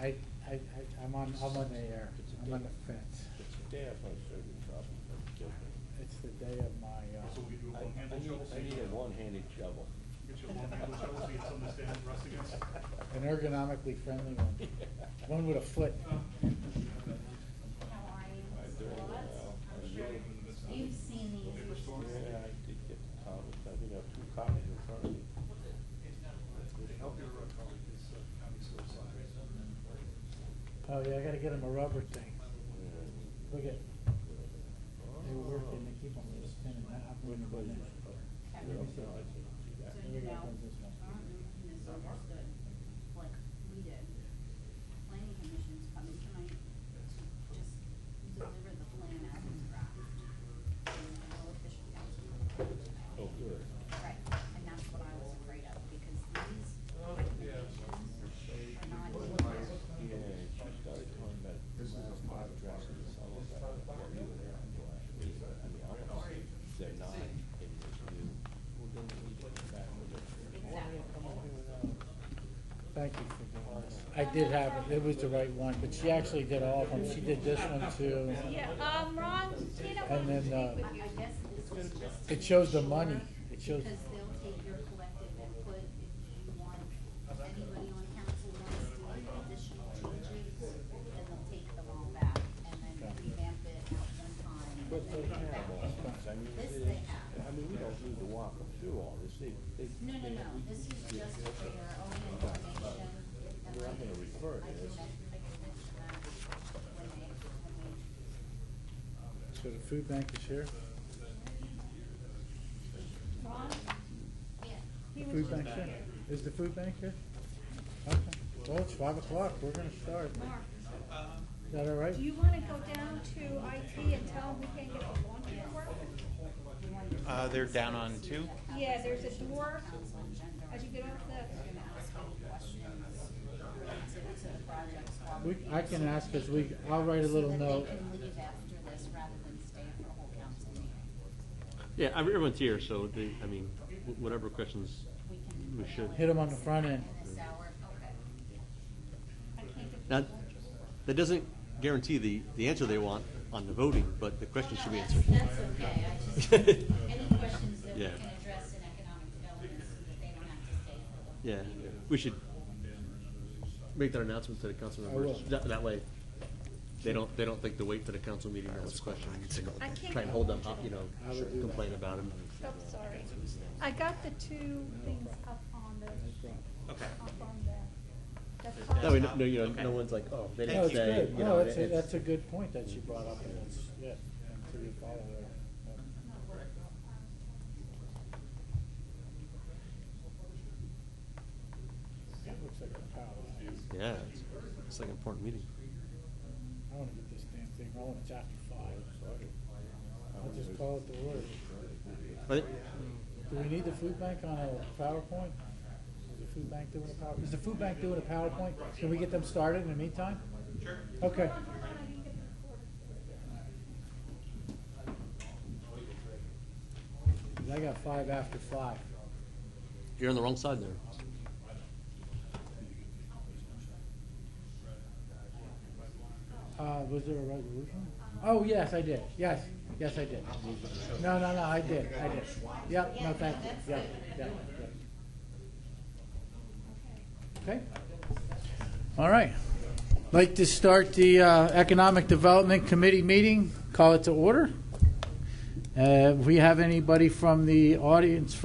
I'm on the air. I'm on the fence. It's the day of my surgery trouble. It's the day of my. So we do a one-handed shovel. I need a one-handed shovel. Get you a one-handed shovel so you get something to stand and rest against. An ergonomically friendly one. One with a foot. How are you? I'm doing well. I'm sure you've seen these. Yeah, I did get the comments. I think I have 2 copies in front of me. Help your colleague is county school side. Oh yeah, I gotta get him a rubber thing. Look at. They were working to keep them spinning. I'm going to go in. So you know, misunderstood, like we did. Planning commission's coming tonight to just deliver the plan as it's drafted. And no official council tonight. Oh, good. Right, and that's what I was afraid of, because these recommendations are not in there. Yeah, she started talking about last contract and some of that. Well, you were there. I mean, honestly, they're not in this new. Well, then we need to come back with it. Thank you for doing this. I did have it. It was the right one, but she actually did all of them. She did this one too. Yeah, Ron, Tina And then, wants to speak with you. I guess this was just. It shows the money. It shows. Because they'll take your collective input if you want, if anybody on council wants to make additional changes, then they'll take them all back and then revamp it at one time. But and they then come have back. all this. I mean, This it they is- have. I mean, we don't need to walk them through all this. They, No, this is just for your own information. And We're not gonna refer to I can this. mention that when they. So the food bank is here. Ron? Yeah. The food bank here. Is the food bank here? Okay. Well, it's 5 o'clock. We're gonna start. Mark, Is that all right? do you want to go down to IT and tell them we can't get the laundry to work? They're down on 2. Yeah, there's a door as you get off the, I can ask because I'll write a little note. So that they can leave after this rather than stay for the whole council meeting. Yeah, everyone's here, so I mean, whatever questions we should. Hit them on the front end. In this hour, okay. I can't get. Now, that doesn't guarantee the answer they want on the voting, but the question should be answered. That's okay, I just, any questions that we Yeah. can address in economic development so that they don't have to stay for the. Yeah, we should make that announcement to the council members. will. That way, they don't think to wait for the council meeting to ask questions I and can't try and go hold them to up, the- I will do complain that. about them. Oh, sorry. I got the 2 things up on the, Okay. up on the. That way, no one's like, oh, they No, didn't it's say. good. You No, know, that's a good point that you brought up. And it's, yeah, until you follow it. That looks like a power line. Yeah, it's like an important meeting. I want to get this damn thing rolling. It's after 5. I'll just call it the word. But Do we need the food bank on a PowerPoint? Is the food bank doing a Is the food bank doing a PowerPoint? Can we get them started in the meantime? Sure. Okay. I got 5 after 5. you're on the wrong side there. Was there a resolution? Oh, yes, I did. Yes, I did. No, I did. Yep, no, thank you. Yep. Okay. All right. Like to start the Economic Development Committee meeting. Call it to order. If we have anybody from the audience,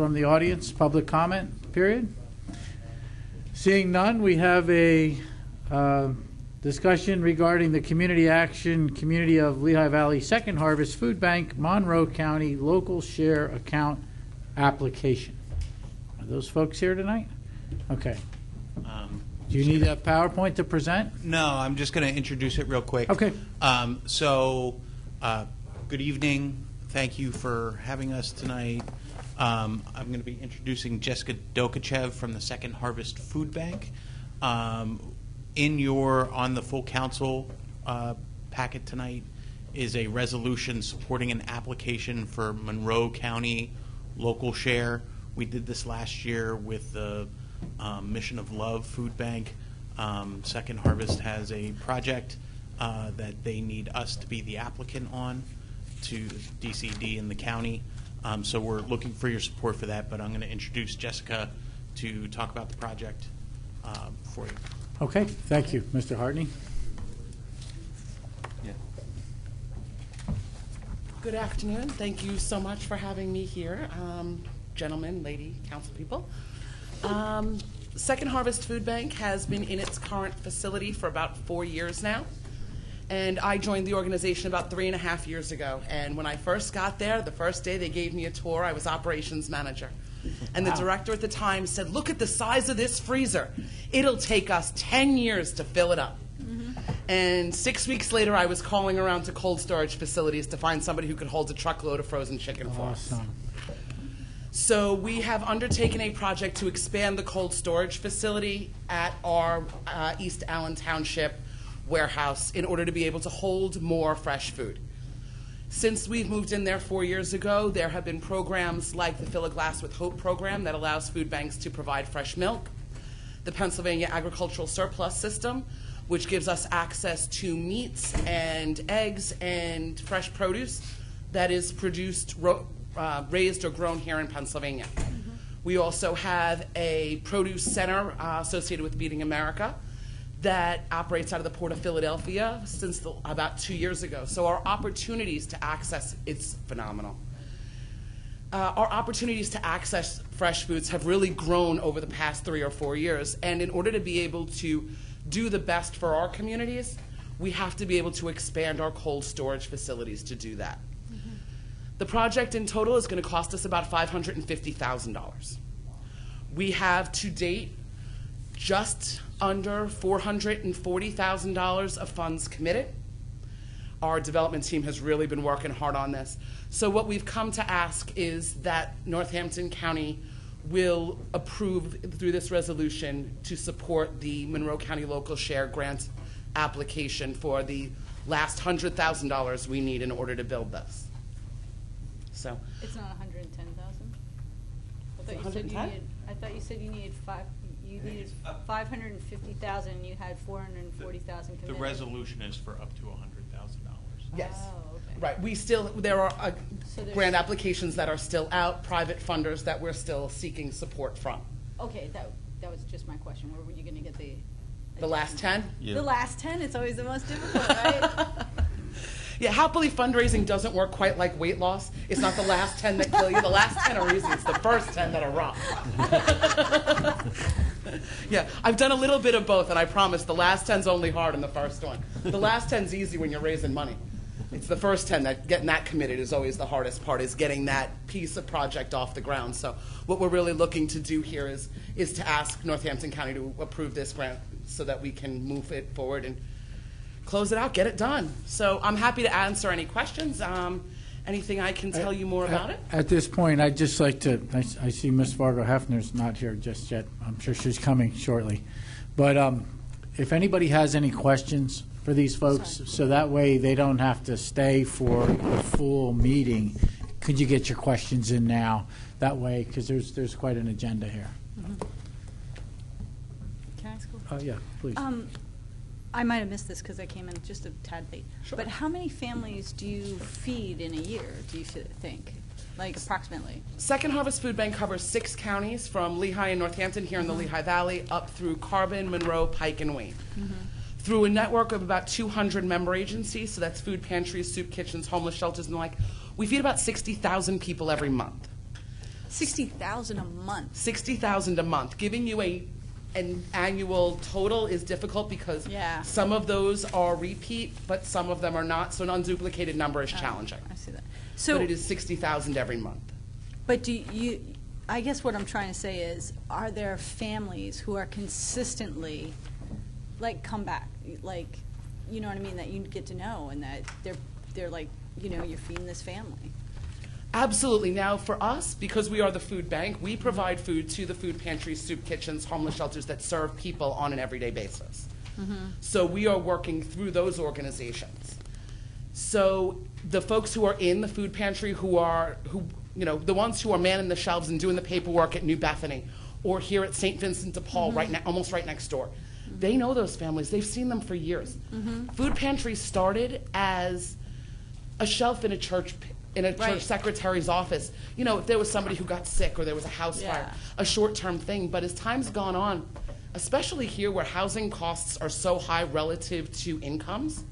public comment period. Seeing none, we have a discussion regarding the Community Action Community of Lehigh Valley Second Harvest Food Bank Monroe County Local Share Account application. Are those folks here tonight? Okay. Do you need a PowerPoint to present? No, I'm just going to introduce it real quick. Okay. Good evening. Thank you for having us tonight. I'm going to be introducing Jessica Dokachev from the Second Harvest Food Bank. On the full council packet tonight is a resolution supporting an application for Monroe County local share. We did this last year with the Mission of Love Food Bank. Second Harvest has a project that they need us to be the applicant on to DCD and the county. So we're looking for your support for that, but I'm going to introduce Jessica to talk about the project for you. Okay, thank you. Mr. Hartney? Yeah. Good afternoon. Thank you so much for having me here, gentlemen, lady, council people. Second Harvest Food Bank has been in its current facility for about 4 years now. And I joined the organization about 3.5 years ago. And when I first got there, the first day they gave me a tour, I was operations manager. And the director at the time said, "Look at the size of this freezer. It'll take us 10 years to fill it up." And 6 weeks later, I was calling around to cold storage facilities to find somebody who could hold a truckload of frozen chicken for us. Awesome. So we have undertaken a project to expand the cold storage facility at our East Allen Township warehouse in order to be able to hold more fresh food. Since we've moved in there 4 years ago, there have been programs like the Fill a Glass with Hope program that allows food banks to provide fresh milk, the Pennsylvania Agricultural Surplus System, which gives us access to meats and eggs and fresh produce that is produced, raised or grown here in Pennsylvania. We also have a produce center associated with Feeding America that operates out of the Port of Philadelphia since about 2 years ago. So our opportunities to access, it's phenomenal. Our opportunities to access fresh foods have really grown over the past 3 or 4 years. And in order to be able to do the best for our communities, we have to be able to expand our cold storage facilities to do that. The project in total is going to cost us about $550,000. We have to date just under $440,000 of funds committed. Our development team has really been working hard on this. So what we've come to ask is that Northampton County will approve through this resolution to support the Monroe County Local Share Grant application for the last $100,000 we need in order to build this. So It's not 110,000? I thought you said you needed 550,000 and you had 440,000 committed. The resolution is for up to $100,000. yes. Oh, okay. Right, there are So there's- grant applications that are still out, private funders that we're still seeking support from. Okay, that was just my question. Where were you going to get the last 10? The last 10, it's always the most difficult, right? Yeah, happily fundraising doesn't work quite like weight loss. It's not the last 10 that kill you. The last 10 are easy. It's the first 10 that are rough. Yeah, I've done a little bit of both, and I promise the last 10's only hard in the first one. The last 10's easy when you're raising money. It's the first 10 that getting that committed is always the hardest part, is getting that piece of project off the ground. So what we're really looking to do here is to ask Northampton County to approve this grant so that we can move it forward and close it out, get it done. So I'm happy to answer any questions. Anything I can tell you more about it? At this point, I'd just like to, I see Ms. Fargo Hefner's not here just yet. I'm sure she's coming shortly. But if anybody has any questions for these folks, so that way they don't have to stay for the full meeting, could you get your questions in now? That way, because there's quite an agenda here. Can I ask a Yeah, please. I might have missed this because I came in just a tad late. Sure. But how many families do you feed in a year, do you think? Like approximately? Second Harvest Food Bank covers 6 counties from Lehigh and Northampton here in the Lehigh Valley up through Carbon, Monroe, Pike, and Wayne. Through a network of about 200 member agencies, so that's food pantries, soup kitchens, homeless shelters, and the like, we feed about 60,000 people every month. 60,000 a month. 60,000 a month. Giving you an annual total is difficult because Yeah. some of those are repeat, but some of them are not, so an unduplicated number is challenging. I see that. But it is 60,000 every month. But I guess what I'm trying to say is, are there families who are consistently, like, come back, like, you know what I mean, that you get to know, and that they're like, you know, you're feeding this family? Absolutely. Now, for us, because we are the food bank, we provide food to the food pantries, soup kitchens, homeless shelters that serve people on an everyday basis. So we are working through those organizations. So the folks who are in the food pantry, who you know, the ones who are manning the shelves and doing the paperwork at New Bethany, or here at St. Vincent de Paul, almost right next door, They know those families. They've seen them for years. Food pantries started as a shelf in a church Right. secretary's office. You know, if there was somebody who got sick or there was a house Yeah. fire, a short-term thing. But as time's gone on, especially here where housing costs are so high relative to incomes,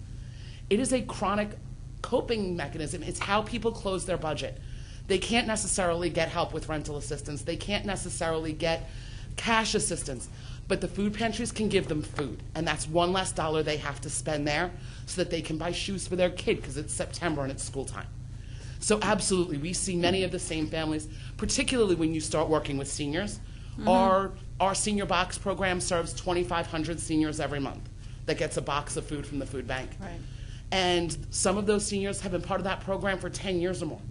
it is a chronic coping mechanism. It's how people close their budget. They can't necessarily get help with rental assistance. They can't necessarily get cash assistance. But the food pantries can give them food. And that's one less dollar they have to spend there so that they can buy shoes for their kid because it's September and it's school time. So absolutely, we see many of the same families, particularly when you start working with seniors. Our senior box program serves 2,500 seniors every month that gets a box of food from the food bank. Right. And some of those seniors have been part of that program for 10 years or more.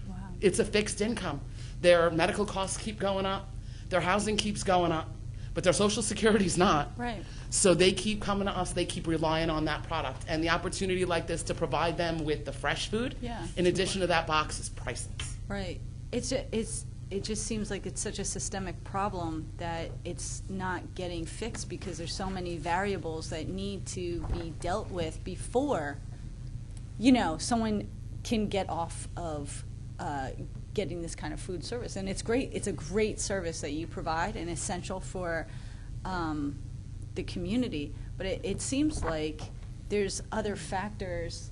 Wow. It's a fixed income. Their medical costs keep going up, their housing keeps going up, but their Social Security's not. Right. So they keep coming to us, they keep relying on that product. And the opportunity like this to provide them with the fresh food, Yeah. in addition to that box, is priceless. Right. It just seems like it's such a systemic problem that it's not getting fixed because there's so many variables that need to be dealt with before, someone can get off of getting this kind of food service. And it's great. It's a great service that you provide and essential for the community. But it seems like there's other factors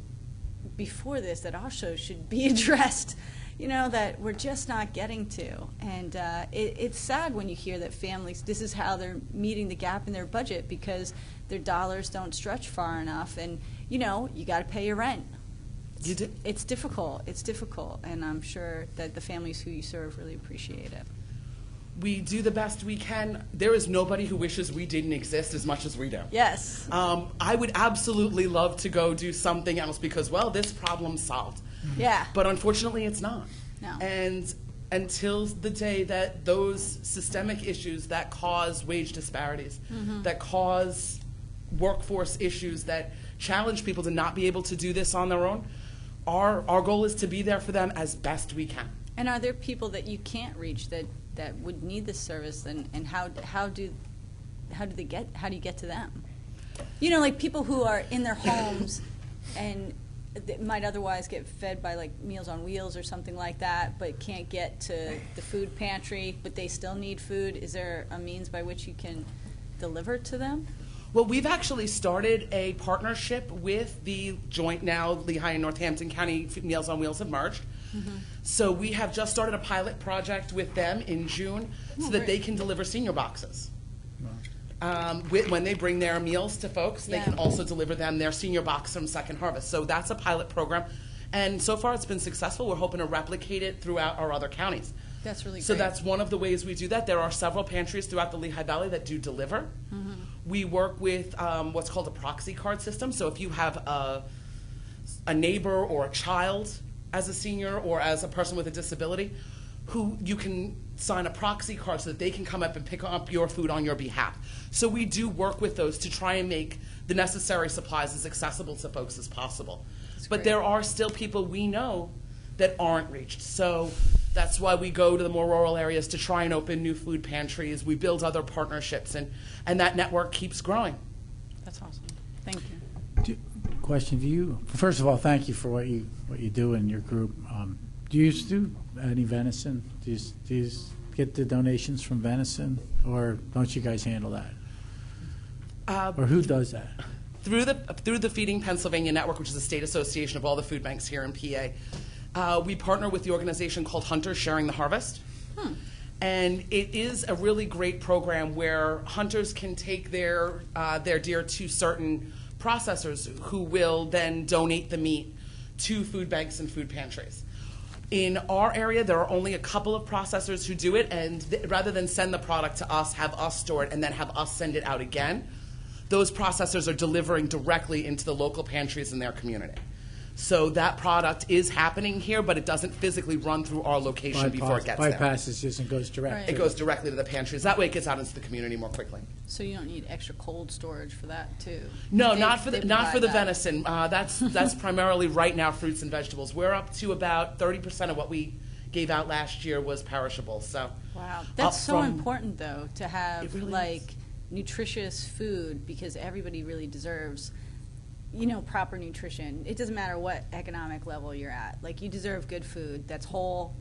before this that also should be addressed, that we're just not getting to. And it's sad when you hear that families, this is how they're meeting the gap in their budget because their dollars don't stretch far enough. And, you got to pay your rent. It's difficult. It's difficult. And I'm sure that the families who you serve really appreciate it. We do the best we can. There is nobody who wishes we didn't exist as much as we do. Yes. I would absolutely love to go do something else because, well, this problem's solved. Yeah. But unfortunately, it's not. No. And until the day that those systemic issues that cause wage disparities, that cause workforce issues, that challenge people to not be able to do this on their own, our goal is to be there for them as best we can. And are there people that you can't reach that would need this service, and how do you get to them? Like people who are in their homes and they might otherwise get fed by like Meals on Wheels or something like that, but can't get to the food pantry, but they still need food. Is there a means by which you can deliver to them? Well, we've actually started a partnership with the joint now Lehigh and Northampton County Meals on Wheels have merged. So we have just started a pilot project with them in June so that they can deliver senior boxes. When they bring their meals to folks, they can also deliver them their senior box from Second Harvest. So that's a pilot program. And so far it's been successful. We're hoping to replicate it throughout our other counties. That's really great. So that's one of the ways we do that. There are several pantries throughout the Lehigh Valley that do deliver. We work with what's called a proxy card system. So if you have a neighbor or a child as a senior or as a person with a disability, who you can sign a proxy card so that they can come up and pick up your food on your behalf. So we do work with those to try and make the necessary supplies as accessible to folks as possible. But there are still people we know that aren't reached. So that's why we go to the more rural areas to try and open new food pantries. We build other partnerships, and that network keeps growing. That's awesome. Thank you. Question: Do you? First of all, thank you for what you do in your group. Do you do any venison? Do you get the donations from venison, or don't you guys handle that? Or who does that? Through the Feeding Pennsylvania Network, which is a state association of all the food banks here in PA, we partner with the organization called Hunters Sharing the Harvest. And it is a really great program where hunters can take their deer to certain processors who will then donate the meat to food banks and food pantries. In our area, there are only a couple of processors who do it, and rather than send the product to us, have us store it, and then have us send it out again, those processors are delivering directly into the local pantries in their community. So that product is happening here, but it doesn't physically run through our location before it gets there. Bypasses just and goes direct. Right. It goes directly to the pantries. That way it gets out into the community more quickly. So you don't need extra cold storage for that too? No, They- not for they the provide that. venison. That's primarily right now fruits and vegetables. We're up to about 30% of what we gave out last year was perishable. So Wow, that's so from- important though, to have It really like nutritious food, because everybody really deserves, proper nutrition. It doesn't matter what economic level you're at. Like, you deserve good food that's whole,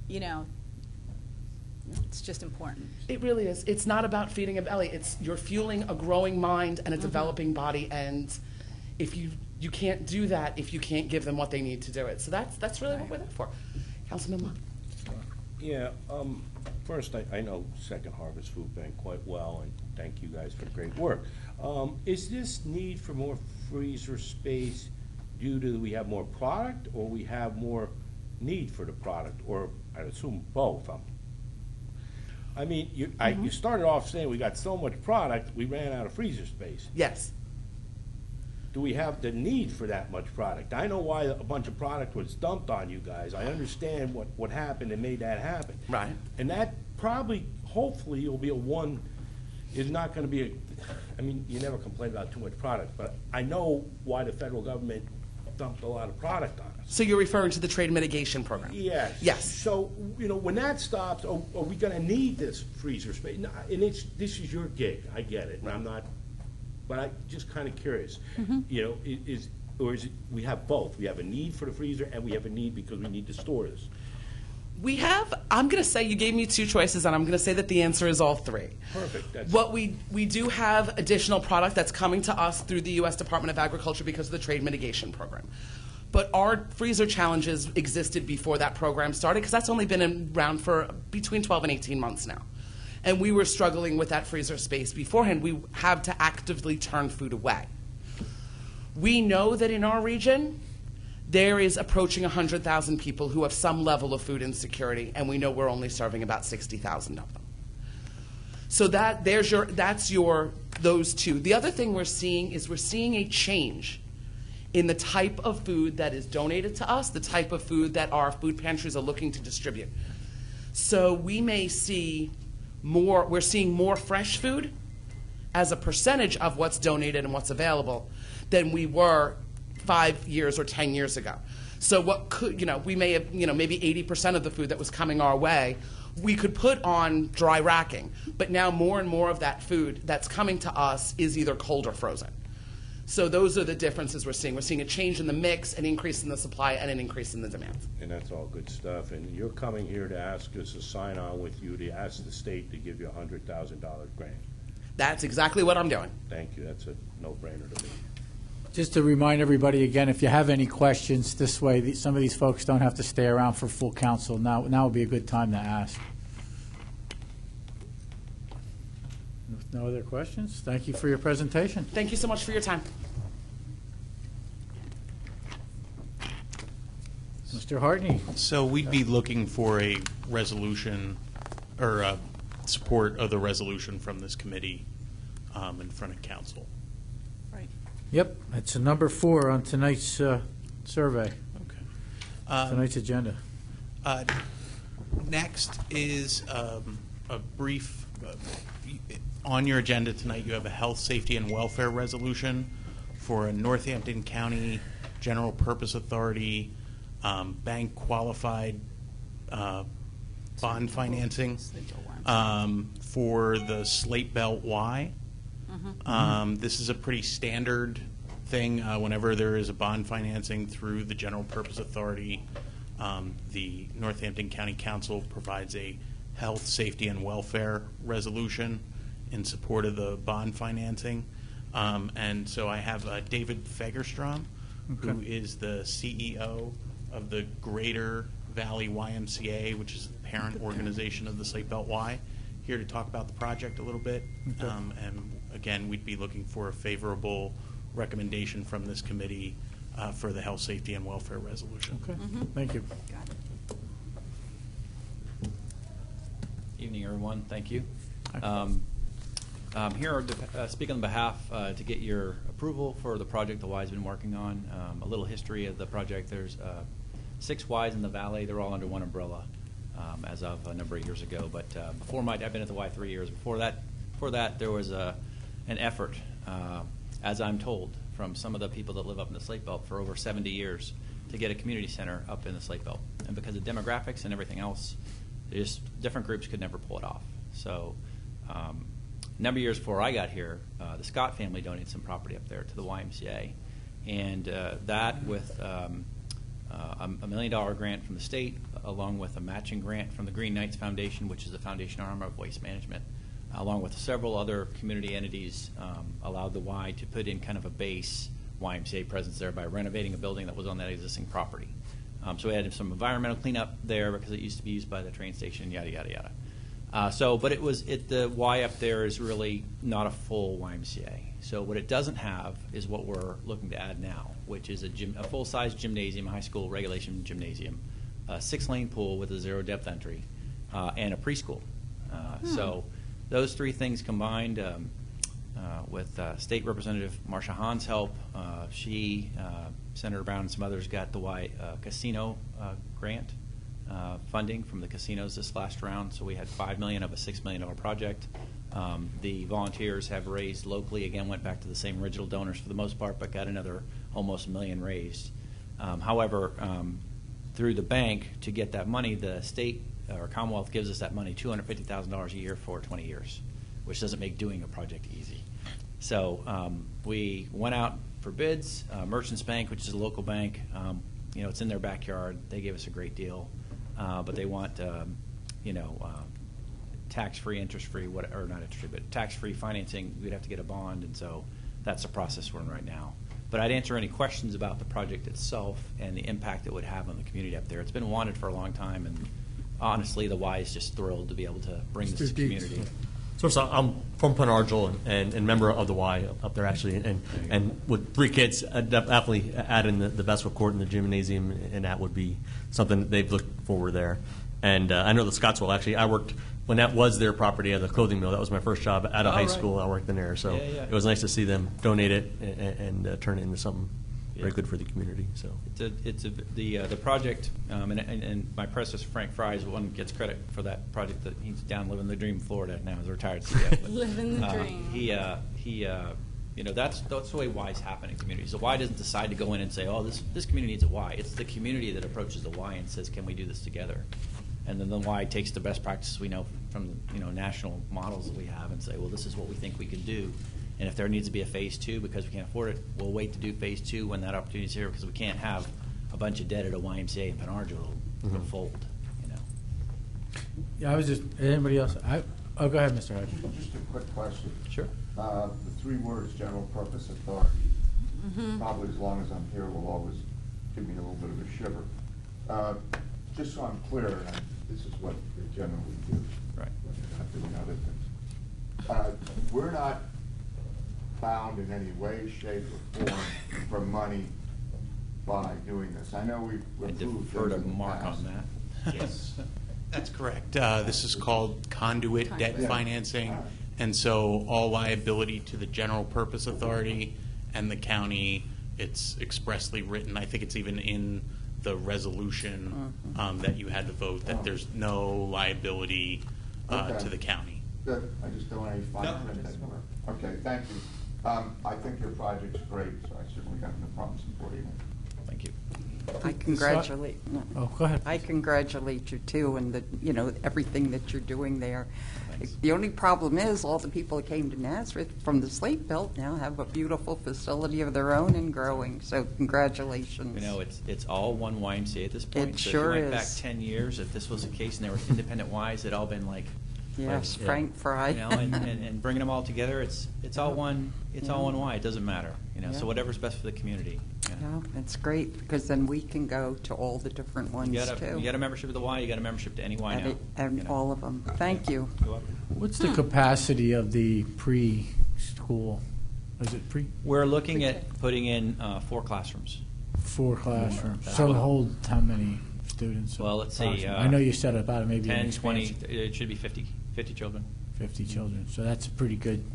it's just important. It really is. It's not about feeding a belly. You're fueling a growing mind and a Mm-hmm. developing body, and if you can't do that if you can't give them what they need to do it. So that's really what we're there for. Councilman Lott. Yeah, first, I know Second Harvest Food Bank quite well, and thank you guys for great work. Is this need for more freezer space due to we have more product, or we have more need for the product, or I assume both? I mean, you started off saying we got so much product, we ran out of freezer space. Yes. Do we have the need for that much product? I know why a bunch of product was dumped on you guys. I understand what happened and made that happen. Right. And that probably, hopefully, will be is not going to be I mean, you never complain about too much product, but I know why the federal government dumped a lot of product on us. So you're referring to the trade mitigation program? Yes. Yes. So, when that stops, are we going to need this freezer space? No, and this is your gig. I get it. And I'm not, but I'm just kind of curious. Or is it, we have both? We have a need for the freezer, and we have a need because we need to store this. I'm going to say you gave me two choices, and I'm going to say that the answer is all three. Perfect. What we do have additional product that's coming to us through the U.S. Department of Agriculture because of the trade mitigation program. But our freezer challenges existed before that program started, because that's only been around for between 12 and 18 months now. And we were struggling with that freezer space beforehand. We have to actively turn food away. We know that in our region, there is approaching 100,000 people who have some level of food insecurity, and we know we're only serving about 60,000 of them. So those two. The other thing we're seeing a change in the type of food that is donated to us, the type of food that our food pantries are looking to distribute. So we may see we're seeing more fresh food as a percentage of what's donated and what's available than we were 5 years or 10 years ago. So what could, we may have, maybe 80% of the food that was coming our way, we could put on dry racking. But now more and more of that food that's coming to us is either cold or frozen. So those are the differences we're seeing. We're seeing a change in the mix, an increase in the supply, and an increase in the demand. And that's all good stuff. And you're coming here to ask us to sign on with you to ask the state to give you a $100,000 grant. That's exactly what I'm doing. Thank you. That's a no-brainer to me. Just to remind everybody again, if you have any questions, this way some of these folks don't have to stay around for full council. Now would be a good time to ask. No other questions? Thank you for your presentation. Thank you so much for your time. Mr. Hartney. So we'd be looking for a resolution or support of the resolution from this committee in front of council. Right. Yep, it's a number 4 on tonight's survey, Okay. tonight's agenda. Next is a brief, on your agenda tonight you have a health, safety, and welfare resolution for a Northampton County General Purpose Authority bank qualified bond financing for the Slate Belt Y. This is a pretty standard thing whenever there is a bond financing through the General Purpose Authority. The Northampton County Council provides a health, safety, and welfare resolution in support of the bond financing. And so I have David Fagerstrom, who is the CEO of the Greater Valley YMCA, which is the parent organization of the Slate Belt Y, here to talk about the project a little bit. And again, we'd be looking for a favorable recommendation from this committee for the health, safety, and welfare resolution. Okay, thank you. Evening, everyone. Thank you. Here to speak on behalf to get your approval for the project the Y's been working on. A little history of the project. There's 6 Y's in the valley. They're all under one umbrella as of a number of years ago. But before I've been at the Y 3 years. Before that, there was an effort, as I'm told, from some of the people that live up in the Slate Belt for over 70 years to get a community center up in the Slate Belt. And because of demographics and everything else, just different groups could never pull it off. So A number of years before I got here, the Scott family donated some property up there to the YMCA, and that with a $1 million grant from the state, along with a matching grant from the Green Knights Foundation, which is the foundation arm of Waste Management, along with several other community entities, allowed the Y to put in kind of a base YMCA presence there by renovating a building that was on that existing property. So we had some environmental cleanup there because it used to be used by the train station, yada, yada, yada. But the Y up there is really not a full YMCA. So what it doesn't have is what we're looking to add now, which is a full-size gymnasium, a high school regulation gymnasium, a 6-lane pool with a 0 depth entry, and a preschool. So those three things combined with State Representative Marsha Hahn's help, she, Senator Brown, and some others got the Y casino grant funding from the casinos this last round. So we had $5 million of a $6 million project. The volunteers have raised locally, again, went back to the same original donors for the most part, but got another almost $1 million raised. However, through the bank, to get that money, the state or Commonwealth gives us that money, $250,000 a year for 20 years, which doesn't make doing a project easy. So we went out for bids. Merchants Bank, which is a local bank, it's in their backyard. They gave us a great deal, but they want, tax-free, interest-free, or not interest-free, but tax-free financing. We'd have to get a bond, and so that's the process we're in right now. But I'd answer any questions about the project itself and the impact it would have on the community up there. It's been wanted for a long time, and honestly, the Y is just thrilled to be able to bring this to the community. So I'm from Penargil and member of the Y up there actually, and with 3 kids, I'd definitely add in the basketball court and the gymnasium, and that would be something that they've looked forward there. And I know the Scottsville, actually, I worked, when that was their property at the clothing mill, that was my first job out of high school. I worked in there, so it was nice to see them donate it and turn it into something very good for the community. So the project, and my predecessor Frank Fry is the one who gets credit for that project. That he's down living the dream in Florida now. He's a retired CEO. But, living the dream. That's the way Y's happen in communities. The Y doesn't decide to go in and say, oh, this community needs a Y. It's the community that approaches the Y and says, can we do this together? And then the Y takes the best practices we know from national models that we have and say, well, this is what we think we can do. And if there needs to be a phase 2 because we can't afford it, we'll wait to do phase 2 when that opportunity is here, because we can't have a bunch of debt at a YMCA in Penargil. It'll fold. Yeah, I was just, anybody else? Go ahead, Mr. Hodge. Just a quick question. Sure. The 3 words, general purpose authority, probably as long as I'm here will always give me a little bit of a shiver. Just so I'm clear, and this is what they generally do. Right. When they're not doing other things. We're not bound in any way, shape, or form for money by doing this. I know we've approved defer to things in the Mark past. on that. Yes, that's correct. This is called conduit debt financing, and so all liability to the general purpose authority and the county, it's expressly written. I think it's even in the resolution that you had to vote that there's no liability to the county. Good. I just don't want any fine print anymore. Okay, thank you. I think your project's great, so I certainly got no problem supporting it. Thank you. I congratulate. Oh, go ahead. I congratulate you too, and everything that you're doing there. Thanks. The only problem is all the people that came to Nazareth from the Slate Belt now have a beautiful facility of their own and growing. So congratulations. It's all one YMCA at this point. It so sure if you went is. back 10 years, if this was the case and there were independent Ys, it'd all been like. Yes, Frank Fry. And bringing them all together, it's all one. It's all one Y. It doesn't matter. Yeah. So whatever's best for the community. Yeah, it's great because then we can go to all the different ones too. You got a membership of the Y. You got a membership to any Y now. And all of them. Thank you. You're welcome. What's the capacity of the preschool? Is it pre? We're looking at putting in 4 classrooms. 4 classrooms. So hold how many students? Well, let's see. I know you said about maybe 10, 20. It should be 50 children. 50 children. So that's a pretty good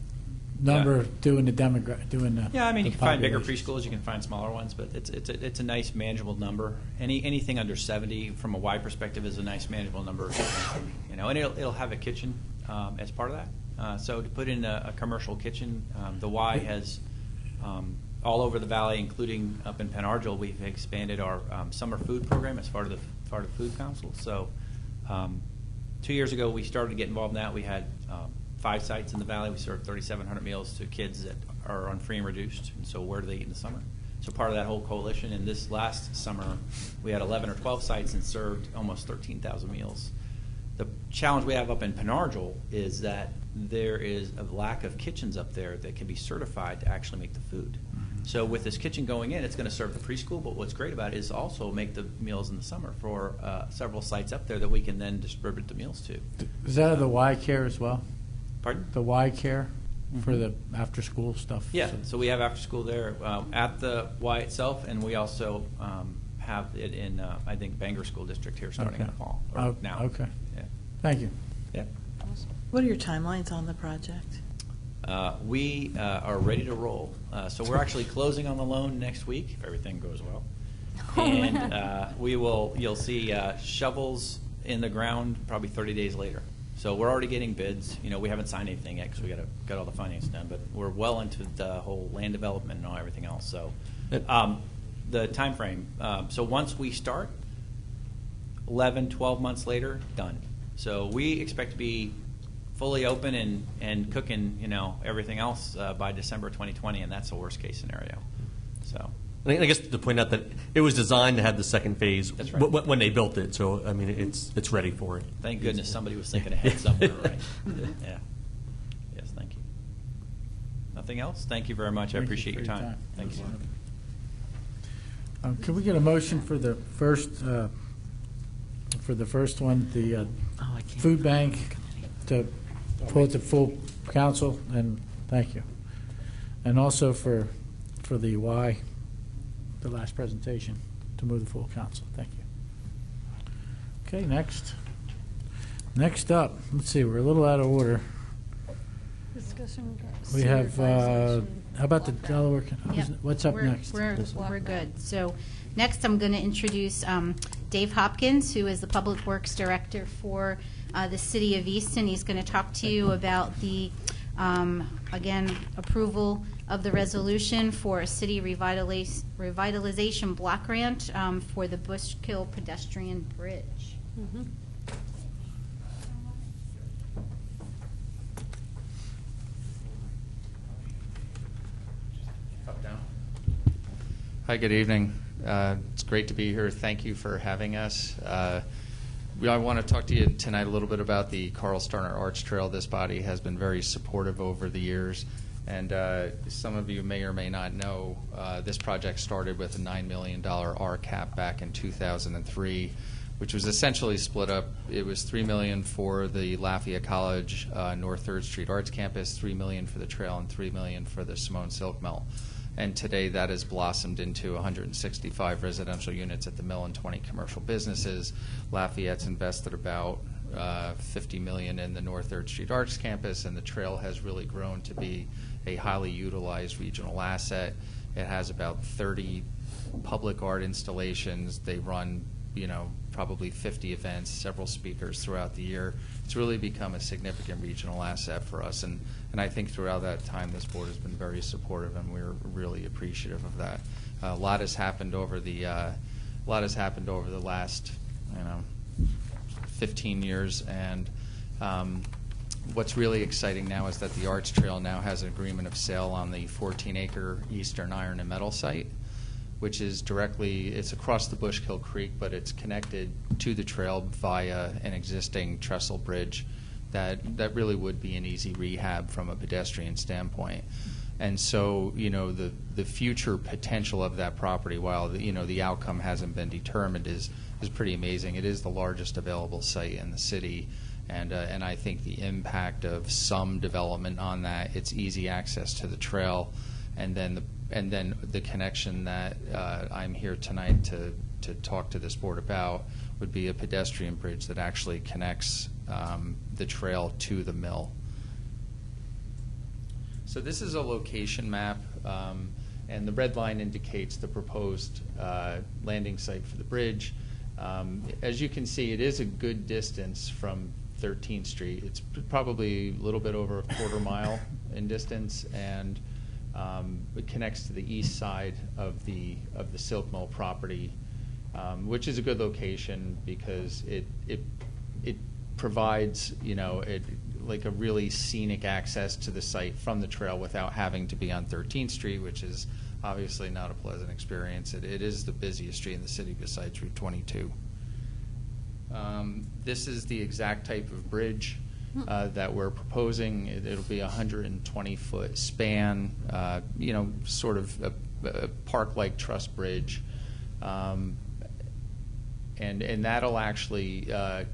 number doing the Yeah, I mean, you can find bigger population. preschools, you can find smaller ones, but it's a nice manageable number. Anything under 70 from a Y perspective is a nice manageable number. And it'll have a kitchen as part of that. So to put in a commercial kitchen, the Y has all over the valley, including up in Penargil, we've expanded our summer food program as part of the food council. So 2 years ago, we started to get involved in that. We had 5 sites in the valley. We serve 3,700 meals to kids that are on free and reduced. And so where do they eat in the summer? So part of that whole coalition. And this last summer, we had 11 or 12 sites and served almost 13,000 meals. The challenge we have up in Penargil is that there is a lack of kitchens up there that can be certified to actually make the food. So with this kitchen going in, it's going to serve the preschool, but what's great about it is also make the meals in the summer for several sites up there that we can then distribute the meals to. Is that the Y Care as well? Pardon? The Y Care for the after-school stuff? Yeah, so we have after school there at the Y itself, and we also have it in, I think, Bangor School District here starting in the fall, or now. Okay. Yeah. Thank you. Yeah. What are your timelines on the project? We are ready to roll. So we're actually closing on the loan next week, if everything goes well. And you'll see shovels in the ground probably 30 days later. So we're already getting bids. You know, we haven't signed anything yet because we got all the finance done, but we're well into the whole land development and all everything else. So the time frame. So once we start, 11, 12 months later, done. So we expect to be fully open and cooking, you know, everything else by December 2020, and that's a worst case scenario. So I guess to point out that it was designed to have the second phase That's right. when they built it. So I mean, it's ready for it. Thank goodness somebody was thinking ahead somewhere, right? Yeah. Yes, thank you. Nothing else? Thank you very much. I appreciate your time. Thank you. Can we get a motion for the first one, the food bank, to pull it to full council? And thank you. And also for the Y, the last presentation, to move the full council. Thank you. Okay, next up, let's see, we're a little out of order. Discussion. We have, how about the Delaware, Yep. what's up We're- next? We're good. So next, I'm going to introduce Dave Hopkins, who is the Public Works Director for the City of Easton. He's going to talk to you about the, again, approval of the resolution for a city revitalization block grant for the Bushkill Pedestrian Bridge. Hi, good evening. It's great to be here. Thank you for having us. I want to talk to you tonight a little bit about the Carl Starner Arch Trail. This body has been very supportive over the years, and some of you may or may not know this project started with a $9 million RCAP back in 2003, which was essentially split up. It was $3 million for the Lafayette College North 3rd Street Arts Campus, $3 million for the trail, and $3 million for the Simone Silk Mill. And today that has blossomed into 165 residential units at the mill and 20 commercial businesses. Lafayette's invested about $50 million in the North 3rd Street Arts Campus, and the trail has really grown to be a highly utilized regional asset. It has about 30 public art installations. They run, probably 50 events, several speakers throughout the year. It's really become a significant regional asset for us, and I think throughout that time this board has been very supportive, and we're really appreciative of that. A lot has happened over the last 15 years, and what's really exciting now is that the Arts Trail now has an agreement of sale on the 14-acre Eastern Iron and Metal site, which is it's across the Bushkill Creek, but it's connected to the trail via an existing trestle bridge that really would be an easy rehab from a pedestrian standpoint. And so, the future potential of that property, while the outcome hasn't been determined, is pretty amazing. It is the largest available site in the city, and I think the impact of some development on that, it's easy access to the trail, and then the connection that I'm here tonight to talk to this board about would be a pedestrian bridge that actually connects the trail to the mill. So this is a location map, and the red line indicates the proposed landing site for the bridge. As you can see, it is a good distance from 13th Street. It's probably a little bit over a quarter mile in distance, and it connects to the east side of the Silk Mill property, which is a good location because it provides, like a really scenic access to the site from the trail without having to be on 13th Street, which is obviously not a pleasant experience. It is the busiest street in the city besides Route 22. This is the exact type of bridge that we're proposing. It'll be a 120-foot span, sort of a park-like truss bridge. And that'll actually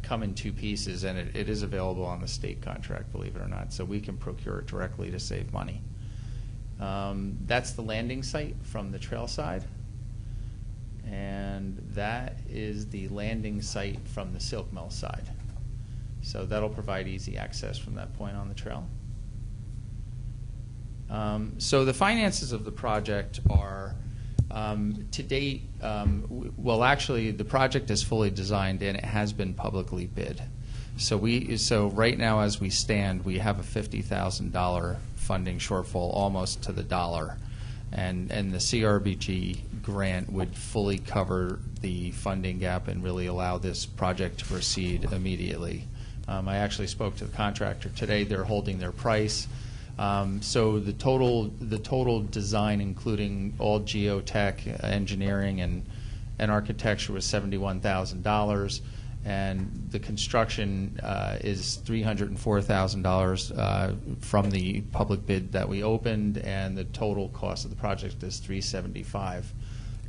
come in two pieces, and it is available on the state contract, believe it or not, so we can procure it directly to save money. That's the landing site from the trail side, and that is the landing site from the Silk Mill side. So that'll provide easy access from that point on the trail. So the finances of the project are, to date, well, actually, the project is fully designed and it has been publicly bid. So right now, as we stand, we have a $50,000 funding shortfall, almost to the dollar, and the CRBG grant would fully cover the funding gap and really allow this project to proceed immediately. I actually spoke to the contractor today. They're holding their price. So the total design, including all geotech, engineering, and architecture, was $71,000, and the construction is $304,000 from the public bid that we opened, and the total cost of the project is $375,000.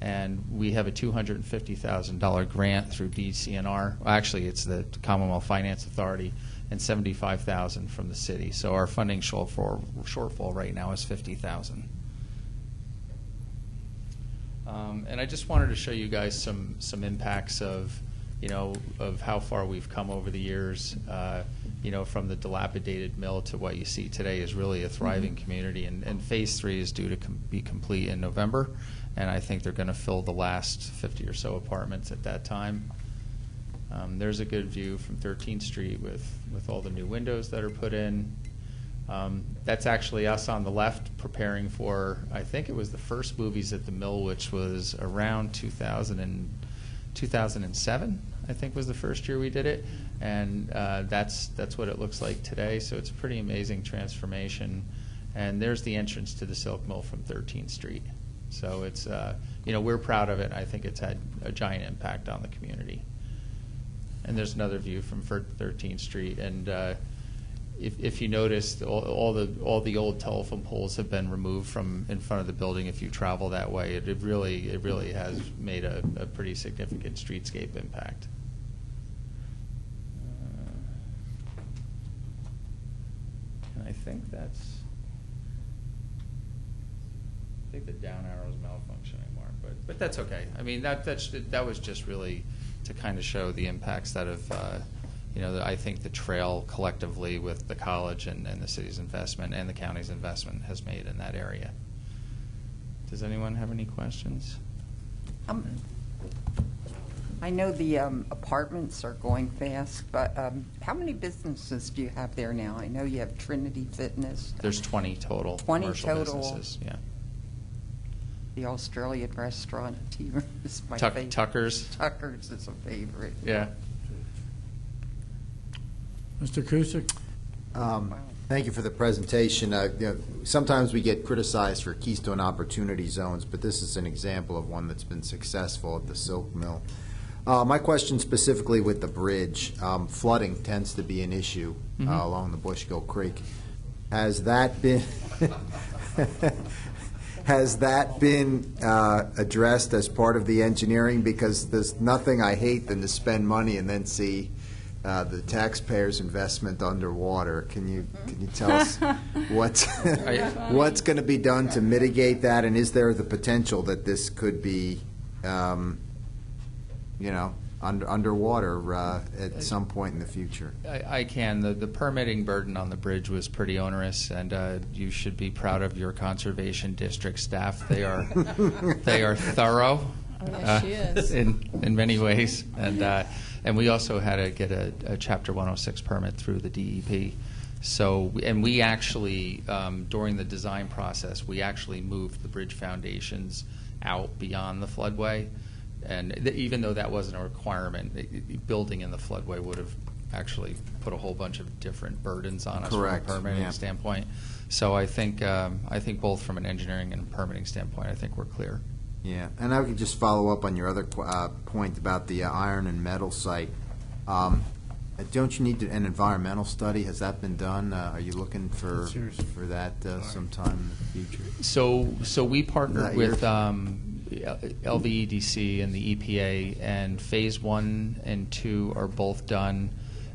And we have a $250,000 grant through DCNR. Actually, it's the Commonwealth Finance Authority, and $75,000 from the city. So our funding shortfall right now is $50,000. And I just wanted to show you guys some impacts of how far we've come over the years. From the dilapidated mill to what you see today is really a thriving community. And Phase 3 is due to be complete in November, and I think they're going to fill the last 50 or so apartments at that time. There's a good view from 13th Street with all the new windows that are put in. That's actually us on the left preparing for, I think it was the first movies at the mill, which was around 2007, I think was the first year we did it. And that's what it looks like today. So it's a pretty amazing transformation. And there's the entrance to the Silk Mill from 13th Street. So it's, we're proud of it. I think it's had a giant impact on the community. And there's another view from 13th Street. And if you notice, all the old telephone poles have been removed from in front of the building. If you travel that way, it really has made a pretty significant streetscape impact. And I think the down arrow is malfunctioning, Mark, but that's okay. I mean, that was just really to kind of show the impacts that have, I think the trail collectively with the college and the city's investment and the county's investment has made in that area. Does anyone have any questions? I know the apartments are going fast, but how many businesses do you have there now? I know you have Trinity Fitness. There's 20 total 20 commercial total. businesses, yeah. The Australian restaurant is my favorite. Tucker's. Tucker's is a favorite. Yeah. Mr. Kusick? Thank you for the presentation. Sometimes we get criticized for Keystone Opportunity Zones, but this is an example of one that's been successful at the Silk Mill. My question specifically with the bridge, flooding tends to be an issue along the Bushgill Creek. Has that been addressed as part of the engineering? Because there's nothing I hate than to spend money and then see the taxpayers' investment underwater. Can you tell us what's going to be done to mitigate that, and is there the potential that this could be, underwater at some point in the future? I can. The permitting burden on the bridge was pretty onerous, and you should be proud of your conservation district staff. They are thorough. Yes, she is. In many ways, and we also had to get a Chapter 106 permit through the DEP. So, and we actually, during the design process, we actually moved the bridge foundations out beyond the floodway. And even though that wasn't a requirement, building in the floodway would have actually put a whole bunch of different burdens on us Correct, from a permitting yeah. standpoint. So I think both from an engineering and permitting standpoint, I think we're clear. Yeah, and I could just follow up on your other point about the iron and metal site. Don't you need an environmental study? Has that been done? Are you looking for that sometime in the future? So we partnered Is that with yours? LVEDC and the EPA, and Phase 1 and 2 are both done.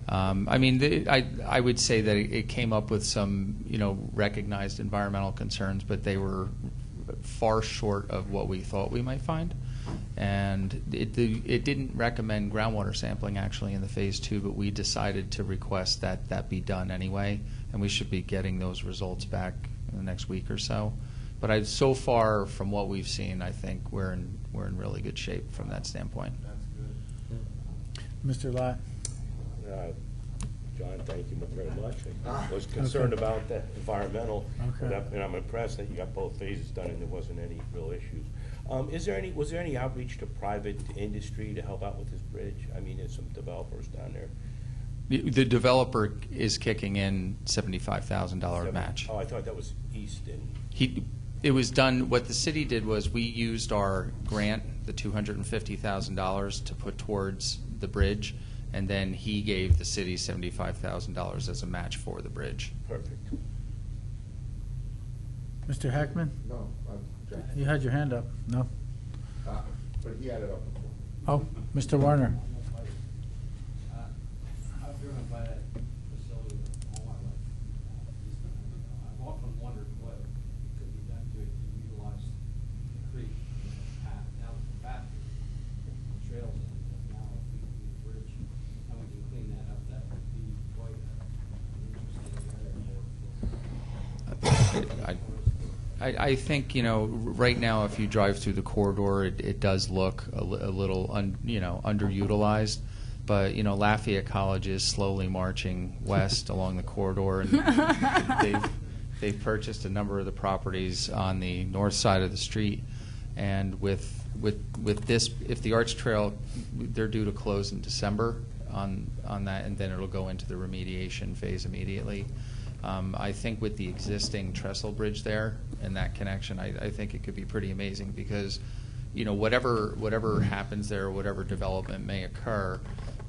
I mean, I would say that it came up with some, recognized environmental concerns, but they were far short of what we thought we might find. And it didn't recommend groundwater sampling actually in the Phase 2, but we decided to request that be done anyway, and we should be getting those results back in the next week or so. But so far from what we've seen, I think we're in really good shape from that standpoint. Mr. Lott? John, thank you very much. I was concerned about that environmental, and I'm impressed that you got both phases done and there wasn't any real issues. Was there any outreach to private industry to help out with this bridge? I mean, there's some developers down there. The developer is kicking in $75,000 match. Oh, I thought that was Easton. It was done. What the city did was we used our grant, the $250,000, to put towards the bridge, and then he gave the city $75,000 as a match for the bridge. Perfect. Mr. Heckman? No, You had your hand up. No? but he had it up before. Oh, Mr. Warner? I've driven by that facility all my life. I've often wondered what could be done to utilize the creek path. Now the path, the trails, and now the bridge, how we can clean that up, that would be quite an interesting area. I think, right now if you drive through the corridor, it does look a little underutilized. But, Lafayette College is slowly marching west along the corridor, and they've purchased a number of the properties on the north side of the street. And with this, if the Arch Trail, they're due to close in December on that, and then it'll go into the remediation phase immediately. I think with the existing trestle bridge there and that connection, I think it could be pretty amazing because, whatever happens there, whatever development may occur,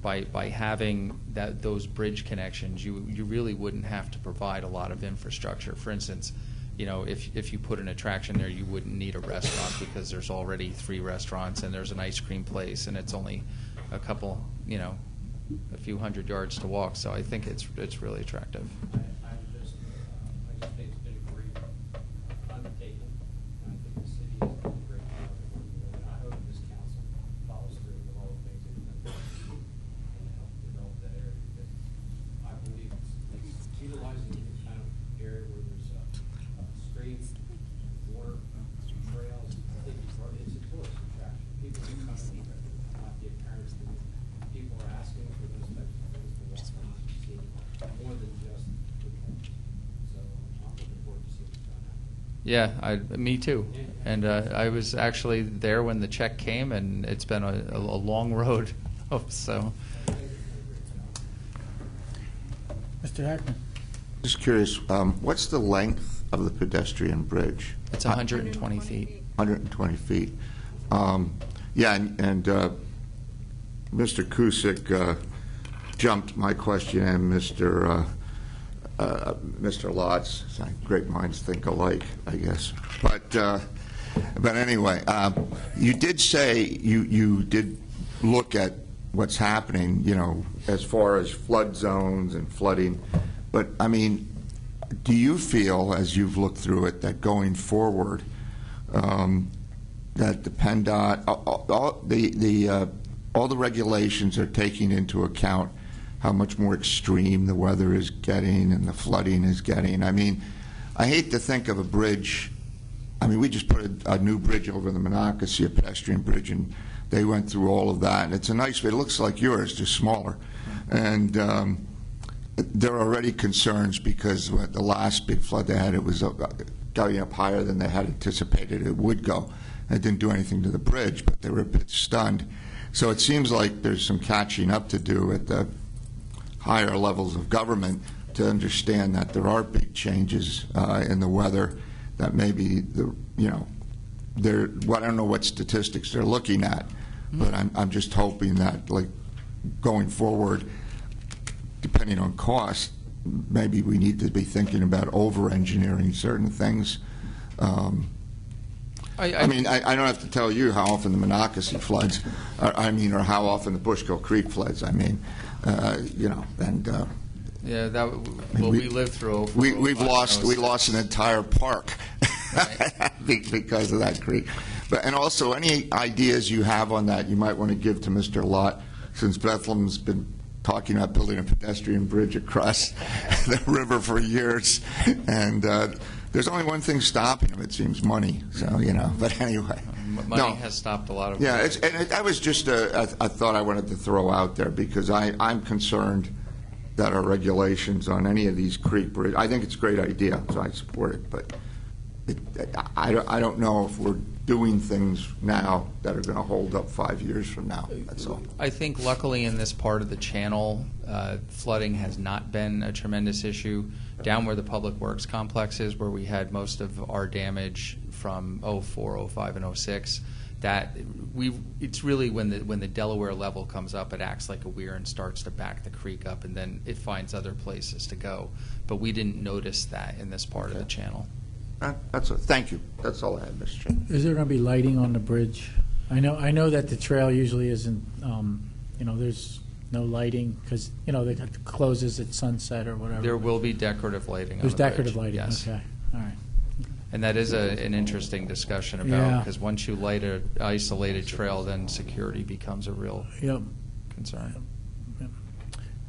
by having those bridge connections, you really wouldn't have to provide a lot of infrastructure. For instance, if you put an attraction there, you wouldn't need a restaurant because there's already 3 restaurants and there's an ice cream place and it's only a couple, a few hundred yards to walk. So I think it's really attractive. I just think it's been a great undertaking, and I think the city has done a great job of working with it. I hope this council follows through with all the things they've done and help develop that area, because I believe it's utilizing any kind of area where there's streams, water, trails. I think it's a tourist attraction. People do come in, not get parents, people are asking for those types of things to walk around and see more than just the parks. So I'm looking forward to seeing what's going to happen. Yeah, me too. And I was actually there when the check came, and it's been a long road. So, Mr. Heckman? Just curious, what's the length of the pedestrian bridge? it's 120 feet. 120 feet. Yeah, and Mr. Cusick jumped my question, and Mr. Lott's. Great minds think alike, I guess. But anyway, you did say you did look at what's happening, as far as flood zones and flooding. But I mean, do you feel, as you've looked through it, that going forward, that the PennDOT, all the regulations are taking into account how much more extreme the weather is getting and the flooding is getting? I mean, I hate to think of a bridge. I mean, we just put a new bridge over the Monocacy, a pedestrian bridge, and they went through all of that. And it's a nice, it looks like yours, just smaller. And there are already concerns because the last big flood they had, it was going up higher than they had anticipated it would go. It didn't do anything to the bridge, but they were a bit stunned. So it seems like there's some catching up to do at the higher levels of government to understand that there are big changes in the weather, that maybe I don't know what statistics they're looking at, but I'm just hoping that, like, going forward, depending on cost, maybe we need to be thinking about over-engineering certain things. I mean, I don't have to tell you how often the Monocacy floods, or how often the Bushkill Creek floods. I mean, and yeah, we lived through. We lost an entire park because of that creek. And also, any ideas you have on that, you might want to give to Mr. Lott, since Bethlehem's been talking about building a pedestrian bridge across the river for years, and there's only one thing stopping him, it seems: money. So, but anyway. Money has stopped a lot of. Yeah, that was just a thought I wanted to throw out there, because I'm concerned that our regulations on any of these creek bridges, I think it's a great idea, so I support it, but I don't know if we're doing things now that are going to hold up 5 years from now. That's all. I think luckily in this part of the channel, flooding has not been a tremendous issue. Down where the Public Works complex is, where we had most of our damage from 04, 05, and 06, it's really when the Delaware level comes up, it acts like a weir and starts to back the creek up, and then it finds other places to go. But we didn't notice that in this part of the channel. Thank you. That's all I had, Mr. Chairman. Is there going to be lighting on the bridge? I know that the trail usually isn't, there's no lighting because, it closes at sunset or whatever. There will be decorative lighting There's on the decorative bridge. lighting, Yes. okay. All right. And that is an interesting discussion about, because once you light an isolated trail, then security becomes a real concern. Yep.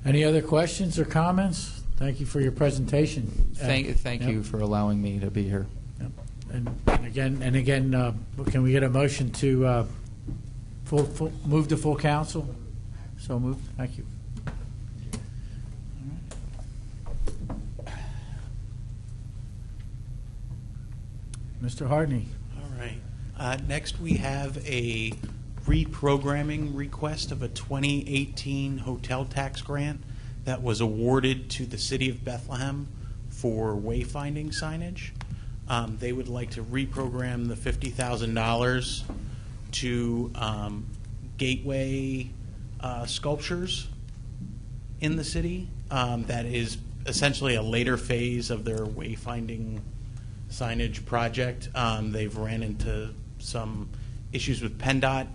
Any other questions or comments? Thank you for your presentation. Thank you for allowing me to be here. Yep. And again, can we get a motion to move to full council? So moved. Thank you. Mr. Hardney. All right. Next, we have a reprogramming request of a 2018 hotel tax grant that was awarded to the City of Bethlehem for wayfinding signage. They would like to reprogram the $50,000 to gateway sculptures in the city. That is essentially a later phase of their wayfinding signage project. They've ran into some issues with PennDOT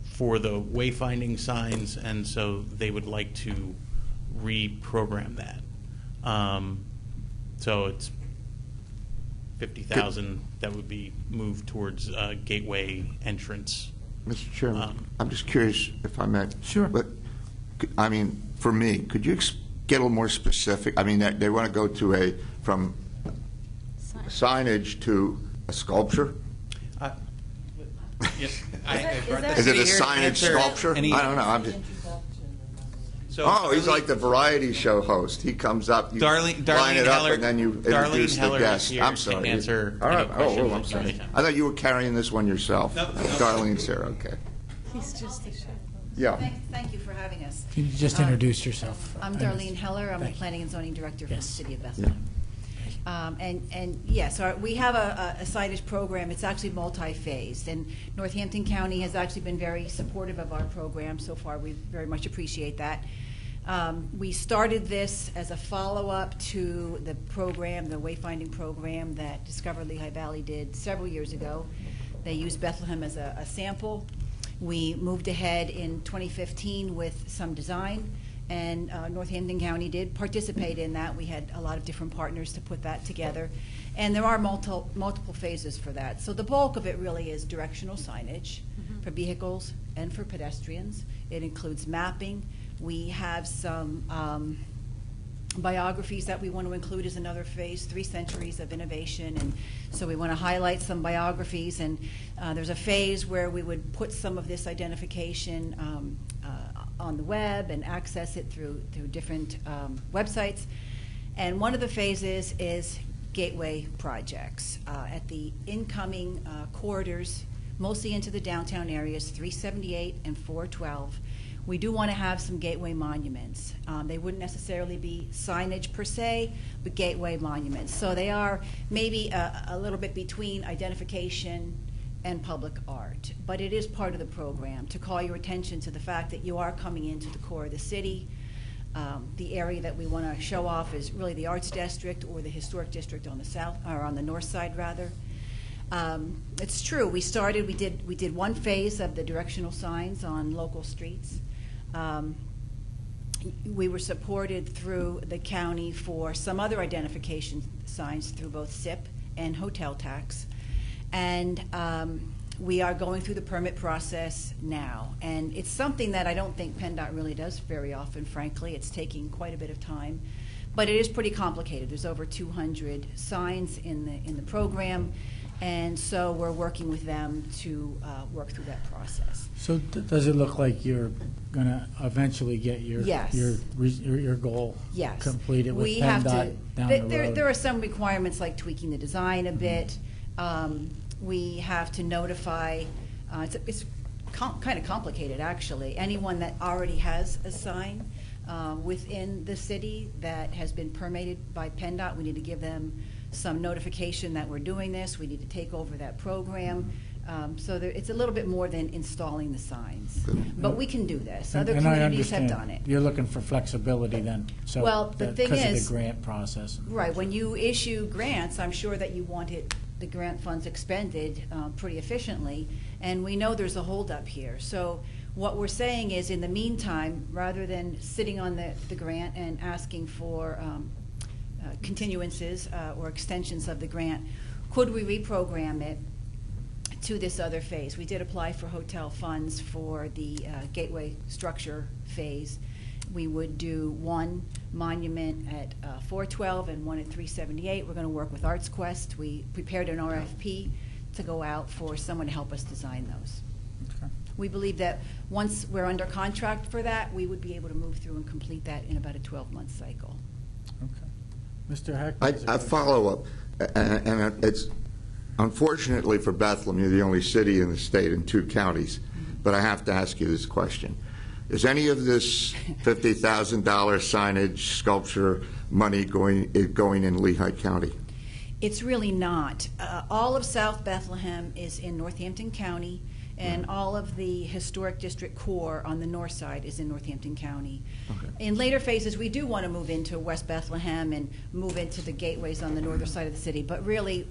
for the wayfinding signs, and so they would like to reprogram that. So it's $50,000 that would be moved towards gateway entrance. Mr. Chairman, I'm just curious if I may. Sure. But, I mean, for me, could you get a little more specific? I mean, they want to go to from signage to a sculpture? Yes. Is it a signage sculpture? I don't know. I'm just. So, he's like the variety show host. He comes up, you line it up, and then you introduce the guest. I'm sorry. Answer all right. Any I'm sorry. I thought you were carrying this one yourself. No. Darlene's here. Okay. He's just the show. Yeah. Thank you for having us. Can you just introduce yourself? I'm Darlene Heller. I'm the Planning and Zoning Director for the City of Bethlehem. So we have a signage program. It's actually multi-phased, and Northampton County has actually been very supportive of our program so far. We very much appreciate that. We started this as a follow-up to the program, the wayfinding program that Discover Lehigh Valley did several years ago. They used Bethlehem as a sample. We moved ahead in 2015 with some design, and Northampton County did participate in that. We had a lot of different partners to put that together, and there are multiple phases for that. So the bulk of it really is directional signage for vehicles and for pedestrians. It includes mapping. We have some biographies that we want to include as another phase, 3 centuries of innovation, and so we want to highlight some biographies, and there's a phase where we would put some of this identification on the web and access it through different websites. And one of the phases is gateway projects at the incoming corridors, mostly into the downtown areas, 378 and 412. We do want to have some gateway monuments. They wouldn't necessarily be signage per se, but gateway monuments. So they are maybe a little bit between identification and public art. But it is part of the program to call your attention to the fact that you are coming into the core of the city. The area that we want to show off is really the Arts District or the Historic District on the south, or on the north side rather. It's true. We did one phase of the directional signs on local streets. We were supported through the county for some other identification signs through both SIP and hotel tax. And we are going through the permit process now. And it's something that I don't think PennDOT really does very often, frankly. It's taking quite a bit of time. But it is pretty complicated. There's over 200 signs in the program. And so we're working with them to work through that process. So does it look like you're going to eventually get your Yes. your goal Yes. completed with We have PennDOT down the road? There are some requirements like tweaking the design a bit. We have to notify, it's kind of complicated actually. Anyone that already has a sign within the city that has been permitted by PennDOT, we need to give them some notification that we're doing this. We need to take over that program. So it's a little bit more than installing the signs. But we can do this. Other And I communities have understand. done it. You're looking for flexibility then, so Well, the thing because of is- the grant process. Right, when you issue grants, I'm sure that you want the grant funds expended pretty efficiently, and we know there's a holdup here. So what we're saying is, in the meantime, rather than sitting on the grant and asking for continuances or extensions of the grant, could we reprogram it to this other phase? We did apply for hotel funds for the gateway structure phase. We would do one monument at 412 and one at 378. We're going to work with Arts Quest. We prepared an RFP to go out for someone to help us design those. Okay. We believe that once we're under contract for that, we would be able to move through and complete that in about a 12-month cycle. Okay. Mr. Heck? I follow up, and it's unfortunately for Bethlehem, you're the only city in the state in 2 counties, but I have to ask you this question. Is any of this $50,000 signage sculpture money going in Lehigh County? It's really not. All of South Bethlehem is in Northampton County, and all of the historic district core on the north side is in Northampton County. Okay. In later phases, we do want to move into West Bethlehem and move into the gateways on the northern side of the city, but really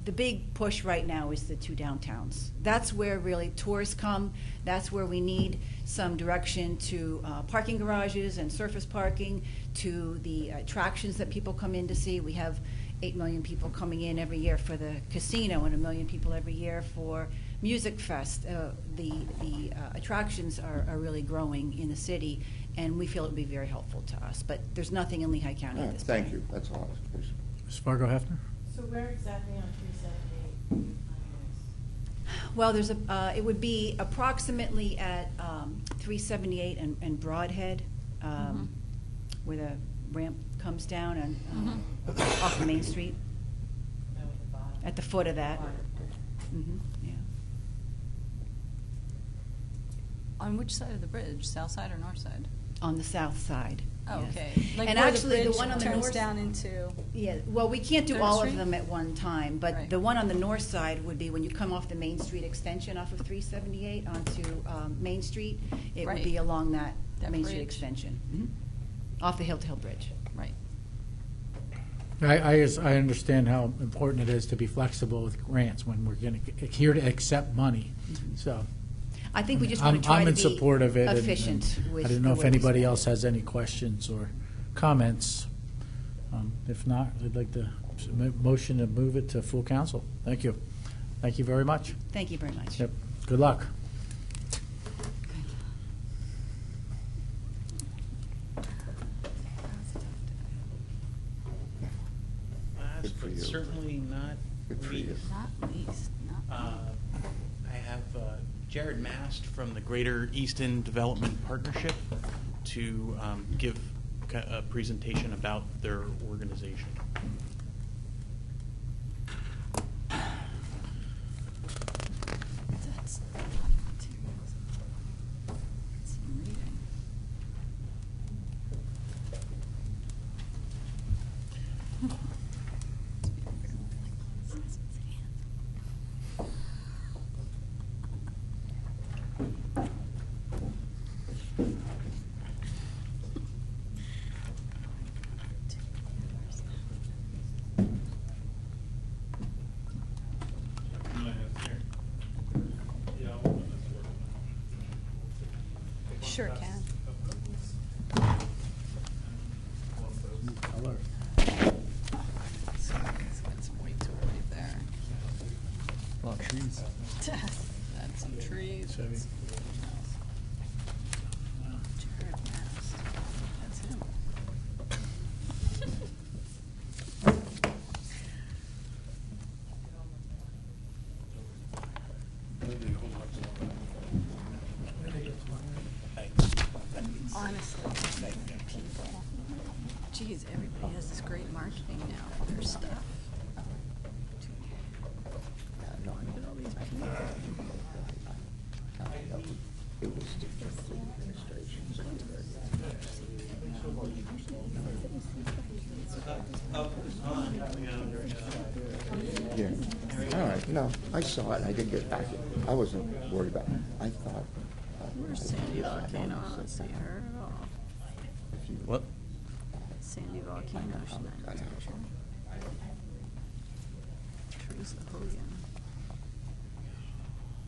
the big push right now is the 2 downtowns. That's where really tourists come. That's where we need some direction to parking garages and surface parking, to the attractions that people come in to see. We have 8 million people coming in every year for the casino and 1 million people every year for Music Fest. The attractions are really growing in the city, and we feel it would be very helpful to us. But there's nothing in Lehigh County at this point. Thank you. That's all. Ms. Fargo Hefner? So where exactly on 378? Well, there's it would be approximately at 378 and Broadhead, where the ramp comes down and off of Main Street. At the foot of that. Yeah. On which side of the bridge, south side or north side? On the south side. Oh, yes. okay. Like And where actually, the the one on the bridge turns north down into. Yeah, well, we can't do Third all Street? of them at one time, but Right. the one on the north side would be when you come off the Main Street extension off of 378 onto Main Street, it would Right. be along that That Main Street bridge. extension, off the Hill to Hill Bridge. Right. I understand how important it is to be flexible with grants when we're here to accept money. So I think we just want to try I'm to in be support of it. efficient with I didn't know the if way we anybody spend else it. has any questions or comments. If not, I'd like to motion to move it to full council. Thank you. Thank you very much. Thank you very much. Yep. Good luck. Good for you. Certainly not Good for you. least. Not least. Not I have Jared Mast from the Greater Easton Development Partnership to give a presentation about their organization. That's sure can. Color. It's got some weight to it right there. A lot of trees. That's some trees. Chevy. Jared Mast. That's him. Honestly, people. Geez, everybody has this great marketing now for their stuff. Look at all these people. Yeah. All right. No, I saw it. I didn't get back. I wasn't worried about it. I thought. Where's Sandy Volcano? I don't see her at all. What? Sandy Volcano, she's not in the picture. Teresa Hogan.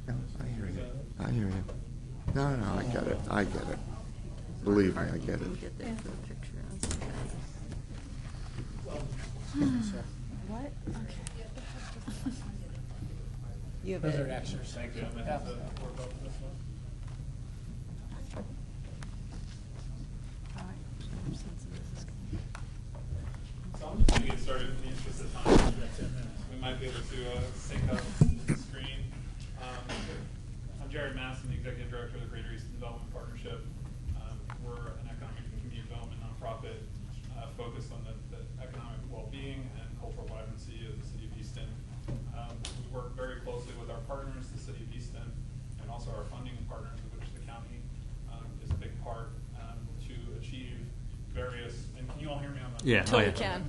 No, I hear you. I hear you. No, I get it. I get it. Believe me, I get it. We'll get there for the picture. That's okay. What? Okay. You have Those it. are extras. Thank you. So I'm just going to get started in the interest of time. We might be able to sync up the screen. I'm Jared Mast. I'm the Executive Director of the Greater Easton Development Partnership. We're an economic and community development nonprofit focused on the economic well-being and cultural vibrancy of the city of Easton. We work very closely with our partners, the city of Easton, and also our funding partners, of which the county is a big part, to achieve various, and can you all hear me on the? Yeah. Totally can.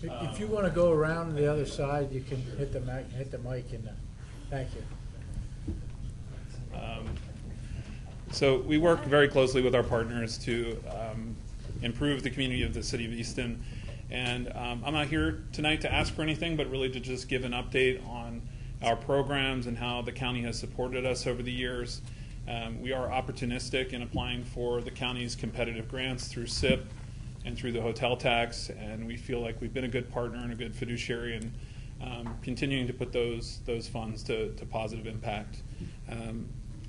If you want to go around the other side, you can hit the mic, and thank you. So we work very closely with our partners to improve the community of the city of Easton. And I'm not here tonight to ask for anything, but really to just give an update on our programs and how the county has supported us over the years. We are opportunistic in applying for the county's competitive grants through SIP and through the hotel tax, and we feel like we've been a good partner and a good fiduciary in continuing to put those funds to positive impact.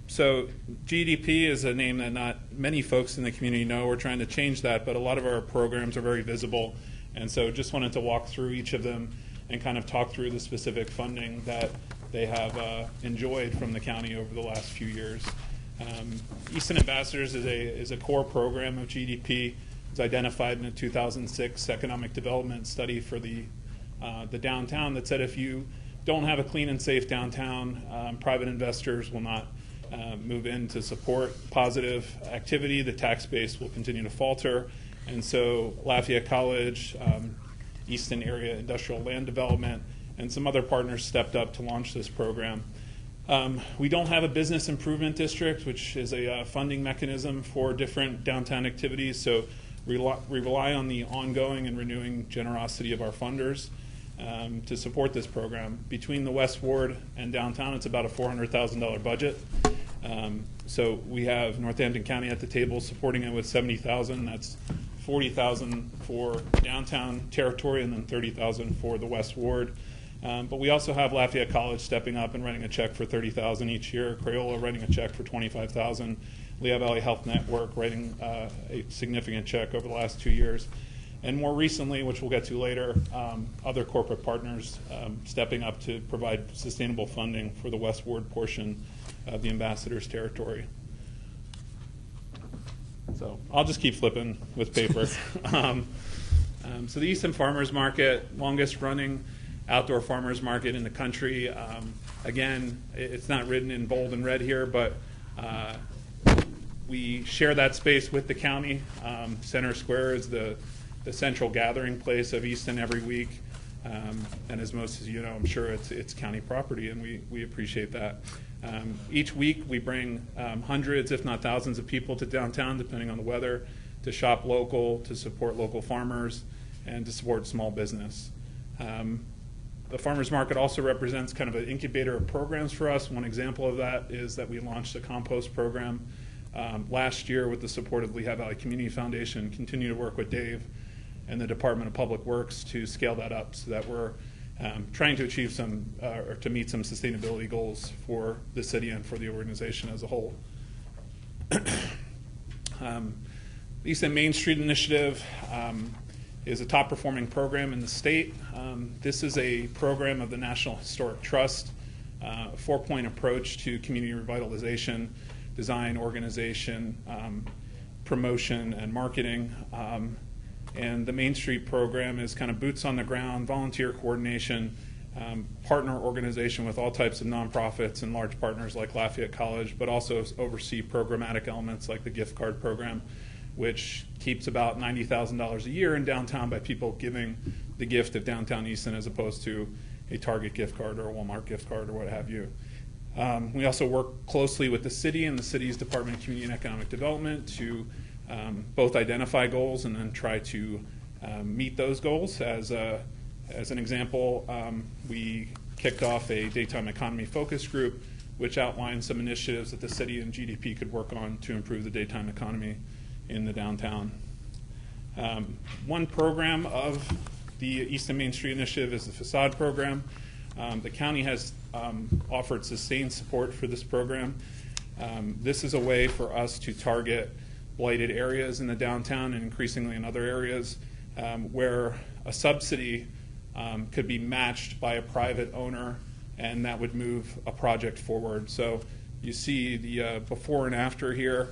So GDP is a name that not many folks in the community know. We're trying to change that, but a lot of our programs are very visible, and so just wanted to walk through each of them and kind of talk through the specific funding that they have enjoyed from the county over the last few years. Easton Ambassadors is a core program of GDP. It was identified in a 2006 economic development study for the downtown that said if you don't have a clean and safe downtown, private investors will not move in to support positive activity. The tax base will continue to falter. And so Lafayette College, Easton Area Industrial Land Development, and some other partners stepped up to launch this program. We don't have a business improvement district, which is a funding mechanism for different downtown activities, so we rely on the ongoing and renewing generosity of our funders to support this program. Between the West Ward and downtown, it's about a $400,000 budget. So we have Northampton County at the table supporting it with $70,000. That's $40,000 for downtown territory and then $30,000 for the West Ward. But we also have Lafayette College stepping up and writing a check for $30,000 each year. Crayola writing a check for $25,000. Lehigh Valley Health Network writing a significant check over the last 2 years. And more recently, which we'll get to later, other corporate partners stepping up to provide sustainable funding for the West Ward portion of the Ambassador's territory. So I'll just keep flipping with paper. So the Easton Farmers Market, longest running outdoor farmers market in the country. Again, it's not written in bold and red here, but we share that space with the county. Center Square is the central gathering place of Easton every week. And as most of you know, I'm sure it's county property, and we appreciate that. Each week we bring hundreds, if not thousands, of people to downtown, depending on the weather, to shop local, to support local farmers, and to support small business. The farmers market also represents kind of an incubator of programs for us. One example of that is that we launched a compost program last year, with the support of Lehigh Valley Community Foundation, continue to work with Dave and the Department of Public Works to scale that up so that we're trying to achieve some, or to meet some sustainability goals for the city and for the organization as a whole. Easton Main Street Initiative is a top performing program in the state. This is a program of the National Historic Trust, a 4-point approach to community revitalization, design, organization, promotion, and marketing. And the Main Street program is kind of boots on the ground, volunteer coordination, partner organization with all types of nonprofits and large partners like Lafayette College, but also oversee programmatic elements like the gift card program, which keeps about $90,000 a year in downtown by people giving the gift of downtown Easton as opposed to a Target gift card or a Walmart gift card or what have you. We also work closely with the city and the city's Department of Community and Economic Development to both identify goals and then try to meet those goals. As an example, we kicked off a daytime economy focus group which outlined some initiatives that the city and GDP could work on to improve the daytime economy in the downtown. One program of the Easton Main Street Initiative is the facade program. The county has offered sustained support for this program. This is a way for us to target blighted areas in the downtown and increasingly in other areas where a subsidy could be matched by a private owner, and that would move a project forward. So you see the before and after here.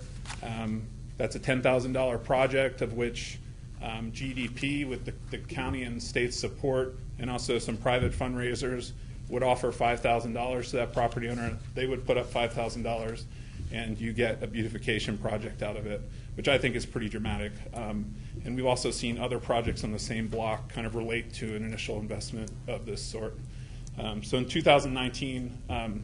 That's a $10,000 project, of which GDP, with the county and state support, and also some private fundraisers, would offer $5,000 to that property owner. They would put up $5,000, and you get a beautification project out of it, which I think is pretty dramatic. And we've also seen other projects on the same block kind of relate to an initial investment of this sort. So in 2019,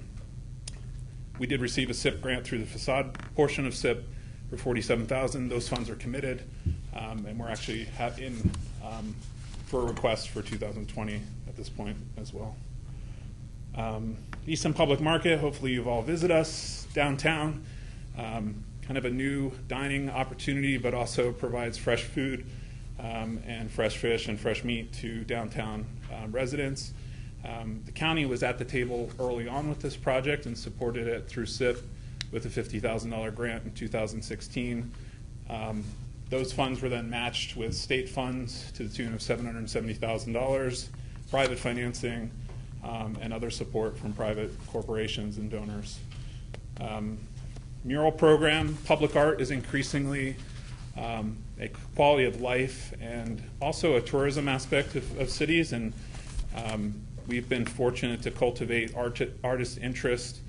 we did receive a SIP grant through the facade portion of SIP for $47,000. Those funds are committed, and we're actually in for a request for 2020 at this point as well. Easton Public Market, hopefully you've all visited us downtown. Kind of a new dining opportunity, but also provides fresh food and fresh fish and fresh meat to downtown residents. The county was at the table early on with this project and supported it through SIP with a $50,000 grant in 2016. Those funds were then matched with state funds to the tune of $770,000, private financing, and other support from private corporations and donors. Mural program, public art is increasingly a quality of life and also a tourism aspect of cities, and we've been fortunate to cultivate artist interest.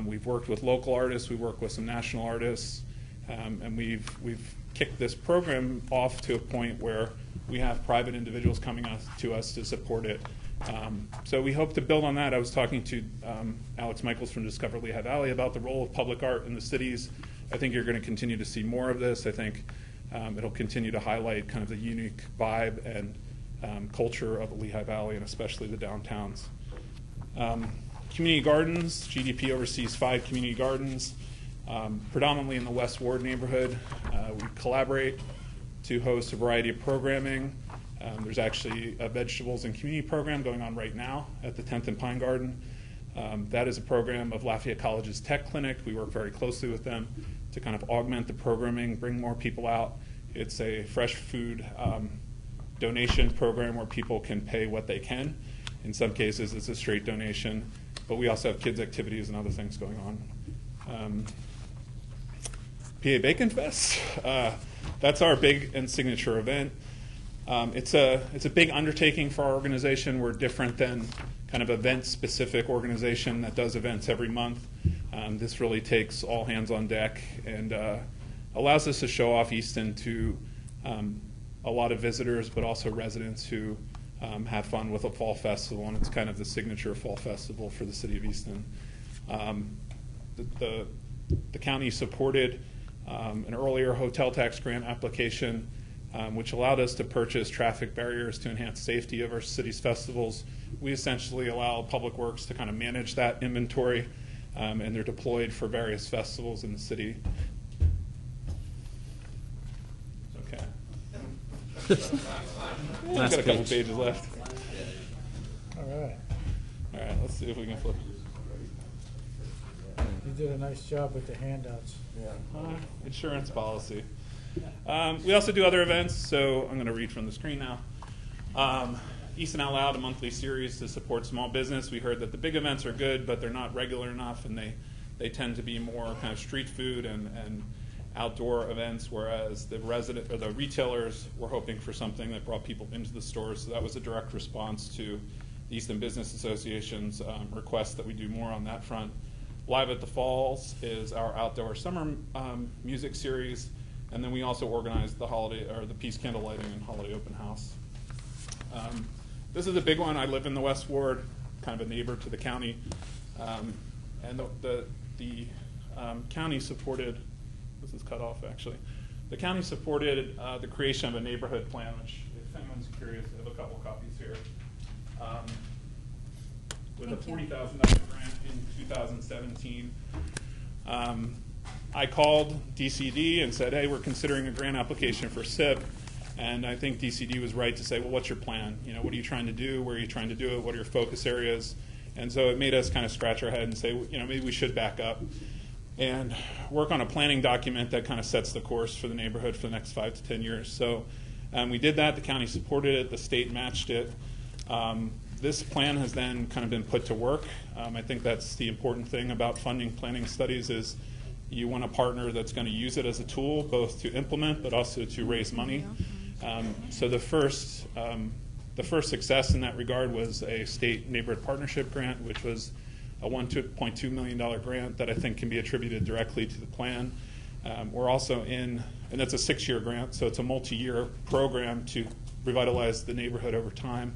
We've worked with local artists, we work with some national artists, and we've kicked this program off to a point where we have private individuals coming to us to support it. So we hope to build on that. I was talking to Alex Michaels from Discover Lehigh Valley about the role of public art in the cities. I think you're going to continue to see more of this. I think it'll continue to highlight kind of the unique vibe and culture of the Lehigh Valley, and especially the downtowns. Community gardens, GDP oversees 5 community gardens, predominantly in the West Ward neighborhood. We collaborate to host a variety of programming. There's actually a vegetables and community program going on right now at the 10th and Pine Garden. That is a program of Lafayette College's Tech Clinic. We work very closely with them to kind of augment the programming, bring more people out. It's a fresh food donation program where people can pay what they can. In some cases, it's a straight donation, but we also have kids' activities and other things going on. PA Bacon Fest, that's our big and signature event. It's a big undertaking for our organization. We're different than kind of event-specific organization that does events every month. This really takes all hands on deck and allows us to show off Easton to a lot of visitors, but also residents who have fun with a fall festival, and it's kind of the signature fall festival for the city of Easton. The county supported an earlier hotel tax grant application, which allowed us to purchase traffic barriers to enhance safety of our city's festivals. We essentially allow Public Works to kind of manage that inventory, and they're deployed for various festivals in the city. We've got a couple pages left. All right. All right, let's see if we can flip. You did a nice job with the handouts. Insurance policy. We also do other events, so I'm going to read from the screen now. Easton Out Loud, a monthly series to support small business. We heard that the big events are good, but they're not regular enough, and they tend to be more kind of street food and outdoor events, whereas the retailers were hoping for something that brought people into the stores. So that was a direct response to the Easton Business Association's request that we do more on that front. Live at the Falls is our outdoor summer music series, and then we also organized the holiday or the Peace Candle Lighting and Holiday Open House. This is a big one. I live in the West Ward, kind of a neighbor to the county, and the county supported. This is cut off actually. The county supported the creation of a neighborhood plan, which, if anyone's curious, I have a couple copies here. With a $40,000 grant in 2017. I called DCD and said, hey, we're considering a grant application for SIP. And I think DCD was right to say, well, what's your plan? You know, what are you trying to do? Where are you trying to do it? What are your focus areas? And so it made us kind of scratch our head and say, you know, maybe we should back up and work on a planning document that kind of sets the course for the neighborhood for the next 5 to 10 years. So we did that. The county supported it. The state matched it. This plan has then kind of been put to work. I think that's the important thing about funding planning studies is you want a partner that's going to use it as a tool, both to implement but also to raise money. So the first success in that regard was a state neighborhood partnership grant, which was a $1.2 million grant that I think can be attributed directly to the plan. We're also in, and that's a 6-year grant, so it's a multi-year program to revitalize the neighborhood over time.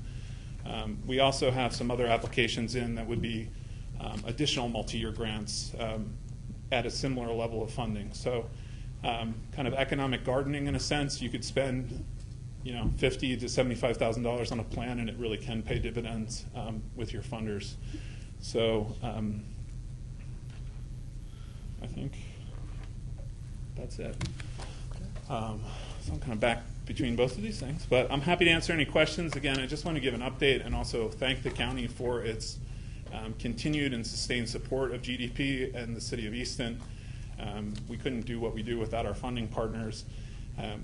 We also have some other applications in that would be additional multi-year grants at a similar level of funding. So kind of economic gardening in a sense. You could spend $50,000 to $75,000 on a plan, and it really can pay dividends with your funders. So I think that's it. So I'm kind of back between both of these things, but I'm happy to answer any questions. Again, I just want to give an update and also thank the county for its continued and sustained support of GDP and the city of Easton. We couldn't do what we do without our funding partners.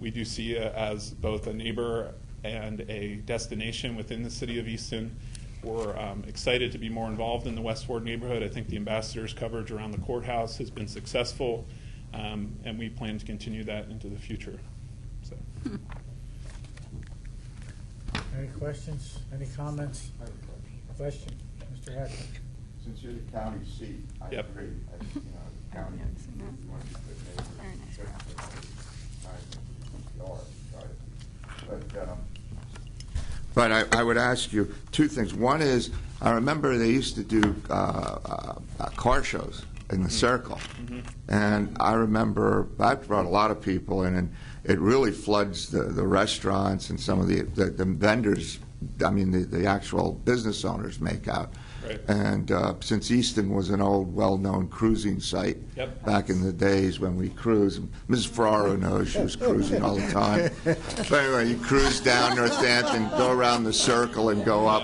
We do see it as both a neighbor and a destination within the city of Easton. We're excited to be more involved in the West Ward neighborhood. I think the ambassador's coverage around the courthouse has been successful, and we plan to continue that into the future. So. Any questions? Any comments? Question, Mr. Hackman. Since you're the county seat, I agree. The county wants to be good But I would ask you two things. One is, I remember they used to do car shows in the circle. And I remember I brought a lot of people in, and it really floods the restaurants and some of the vendors, I mean, the actual business owners make out. Right. And since Easton was an old, well-known cruising site back in the days when we cruised, Mrs. Ferraro knows she was cruising all the time. But anyway, you cruise down Northampton, go around the circle, and go up.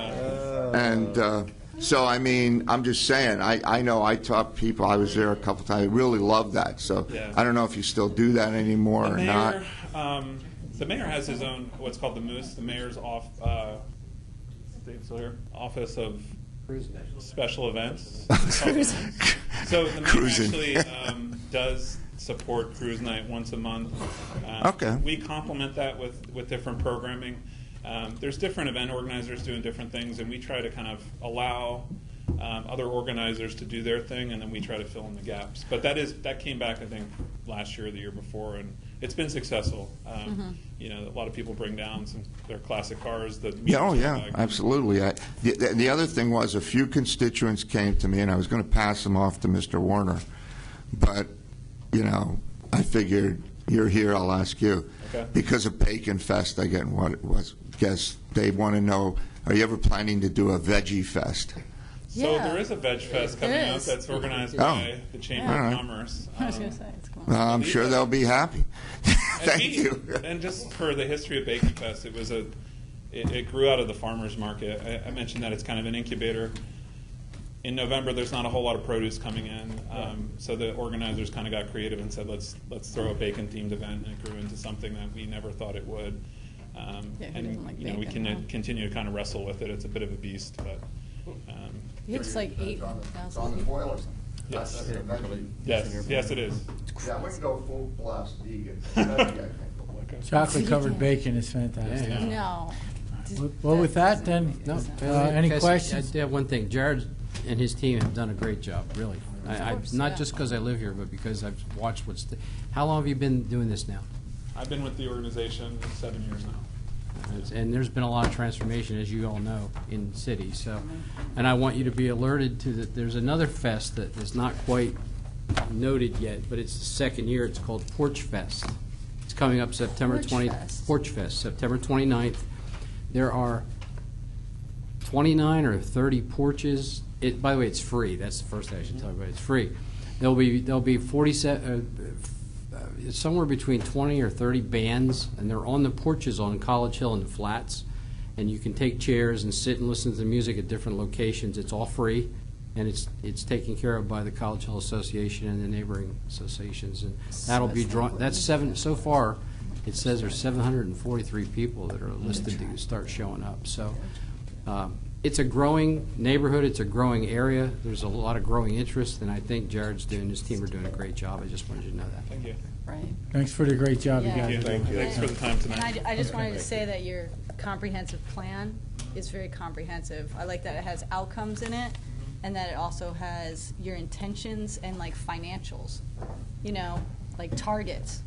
And so, I mean, I'm just saying, I know I taught people, I was there a couple times, I really love that. So I don't know if you still do that anymore or not. The mayor has his own, what's called the Moose, the mayor's Dave's still here, Office of Special Events. So the mayor actually does support Cruise Night once a month. We complement that with different programming. There's different event organizers doing different things, and we try to kind of allow other organizers to do their thing, and then we try to fill in the gaps. But that came back, I think, last year or the year before, and it's been successful. A lot of people bring down their classic cars. Absolutely. The other thing was a few constituents came to me, and I was going to pass them off to Mr. Warner, but I figured you're here, I'll ask you. Okay. Because of Bacon Fest, I guess they want to know: are you ever planning to do a Veggie Fest? So Yeah. there is a Veg Fest coming There up is. that's organized Oh. by the Chamber All right. of Commerce. I was going to say, it's cool. I'm sure they'll be happy. Thank you. And just for the history of Baking Fest, it grew out of the farmers market. I mentioned that it's kind of an incubator. In November, there's not a whole lot of produce coming in, so the organizers kind of got creative and said, let's throw a bacon-themed event, and it grew into something that we never thought it would. Yeah, who doesn't And like we bacon, can huh? continue to kind of wrestle with it. It's a bit of a beast, but It's like It's on the 8,000 boiler. yes, That's eventually- yes, it is. Yeah, we can go full blast vegan. I think. Chocolate-covered bacon is fantastic. Yeah. No. Well, with that, then, No, any guys, questions? I have one thing. Jared and his team have done a great job, really. course, Not yeah. just because I live here, but because I've watched how long have you been doing this now? I've been with the organization 7 years now. And there's been a lot of transformation, as you all know, in the city. So, and I want you to be alerted to that. There's another fest that is not quite noted yet, but it's the second year. It's called Porch Fest. It's coming up September Porch 20. Fest. Porch Fest, September 29th. There are 29 or 30 porches. By the way, it's free. That's the first thing I should tell you about. It's free. There'll be 47. It's somewhere between 20 or 30 bands, and they're on the porches on College Hill and the Flats, and you can take chairs and sit and listen to the music at different locations. It's all free, and it's taken care of by the College Hill Association and the neighboring associations, and that'll be drawn. That's seven so far. It says there's 743 people that are listed to start showing up. So it's a growing neighborhood. It's a growing area. There's a lot of growing interest, and I think Jared's doing, his team are doing a great job. I just wanted you to know that. Thank you. Right. Thanks for the great job you Yeah. guys do. Thank you. Thanks for the time And tonight. I just wanted to say that your comprehensive plan is very comprehensive. I like that it has outcomes in it, and that it also has your intentions and like financials, like targets.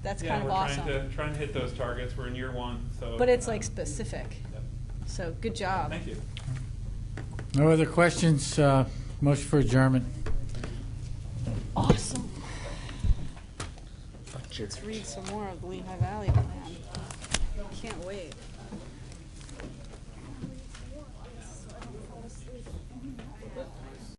That's kind of awesome. We're trying to hit those targets. We're in year one, so. But it's like specific. Yep. So good job. Thank you. No other questions? Motion for adjournment. Awesome. Let's read some more of the Lehigh Valley plan. Can't wait.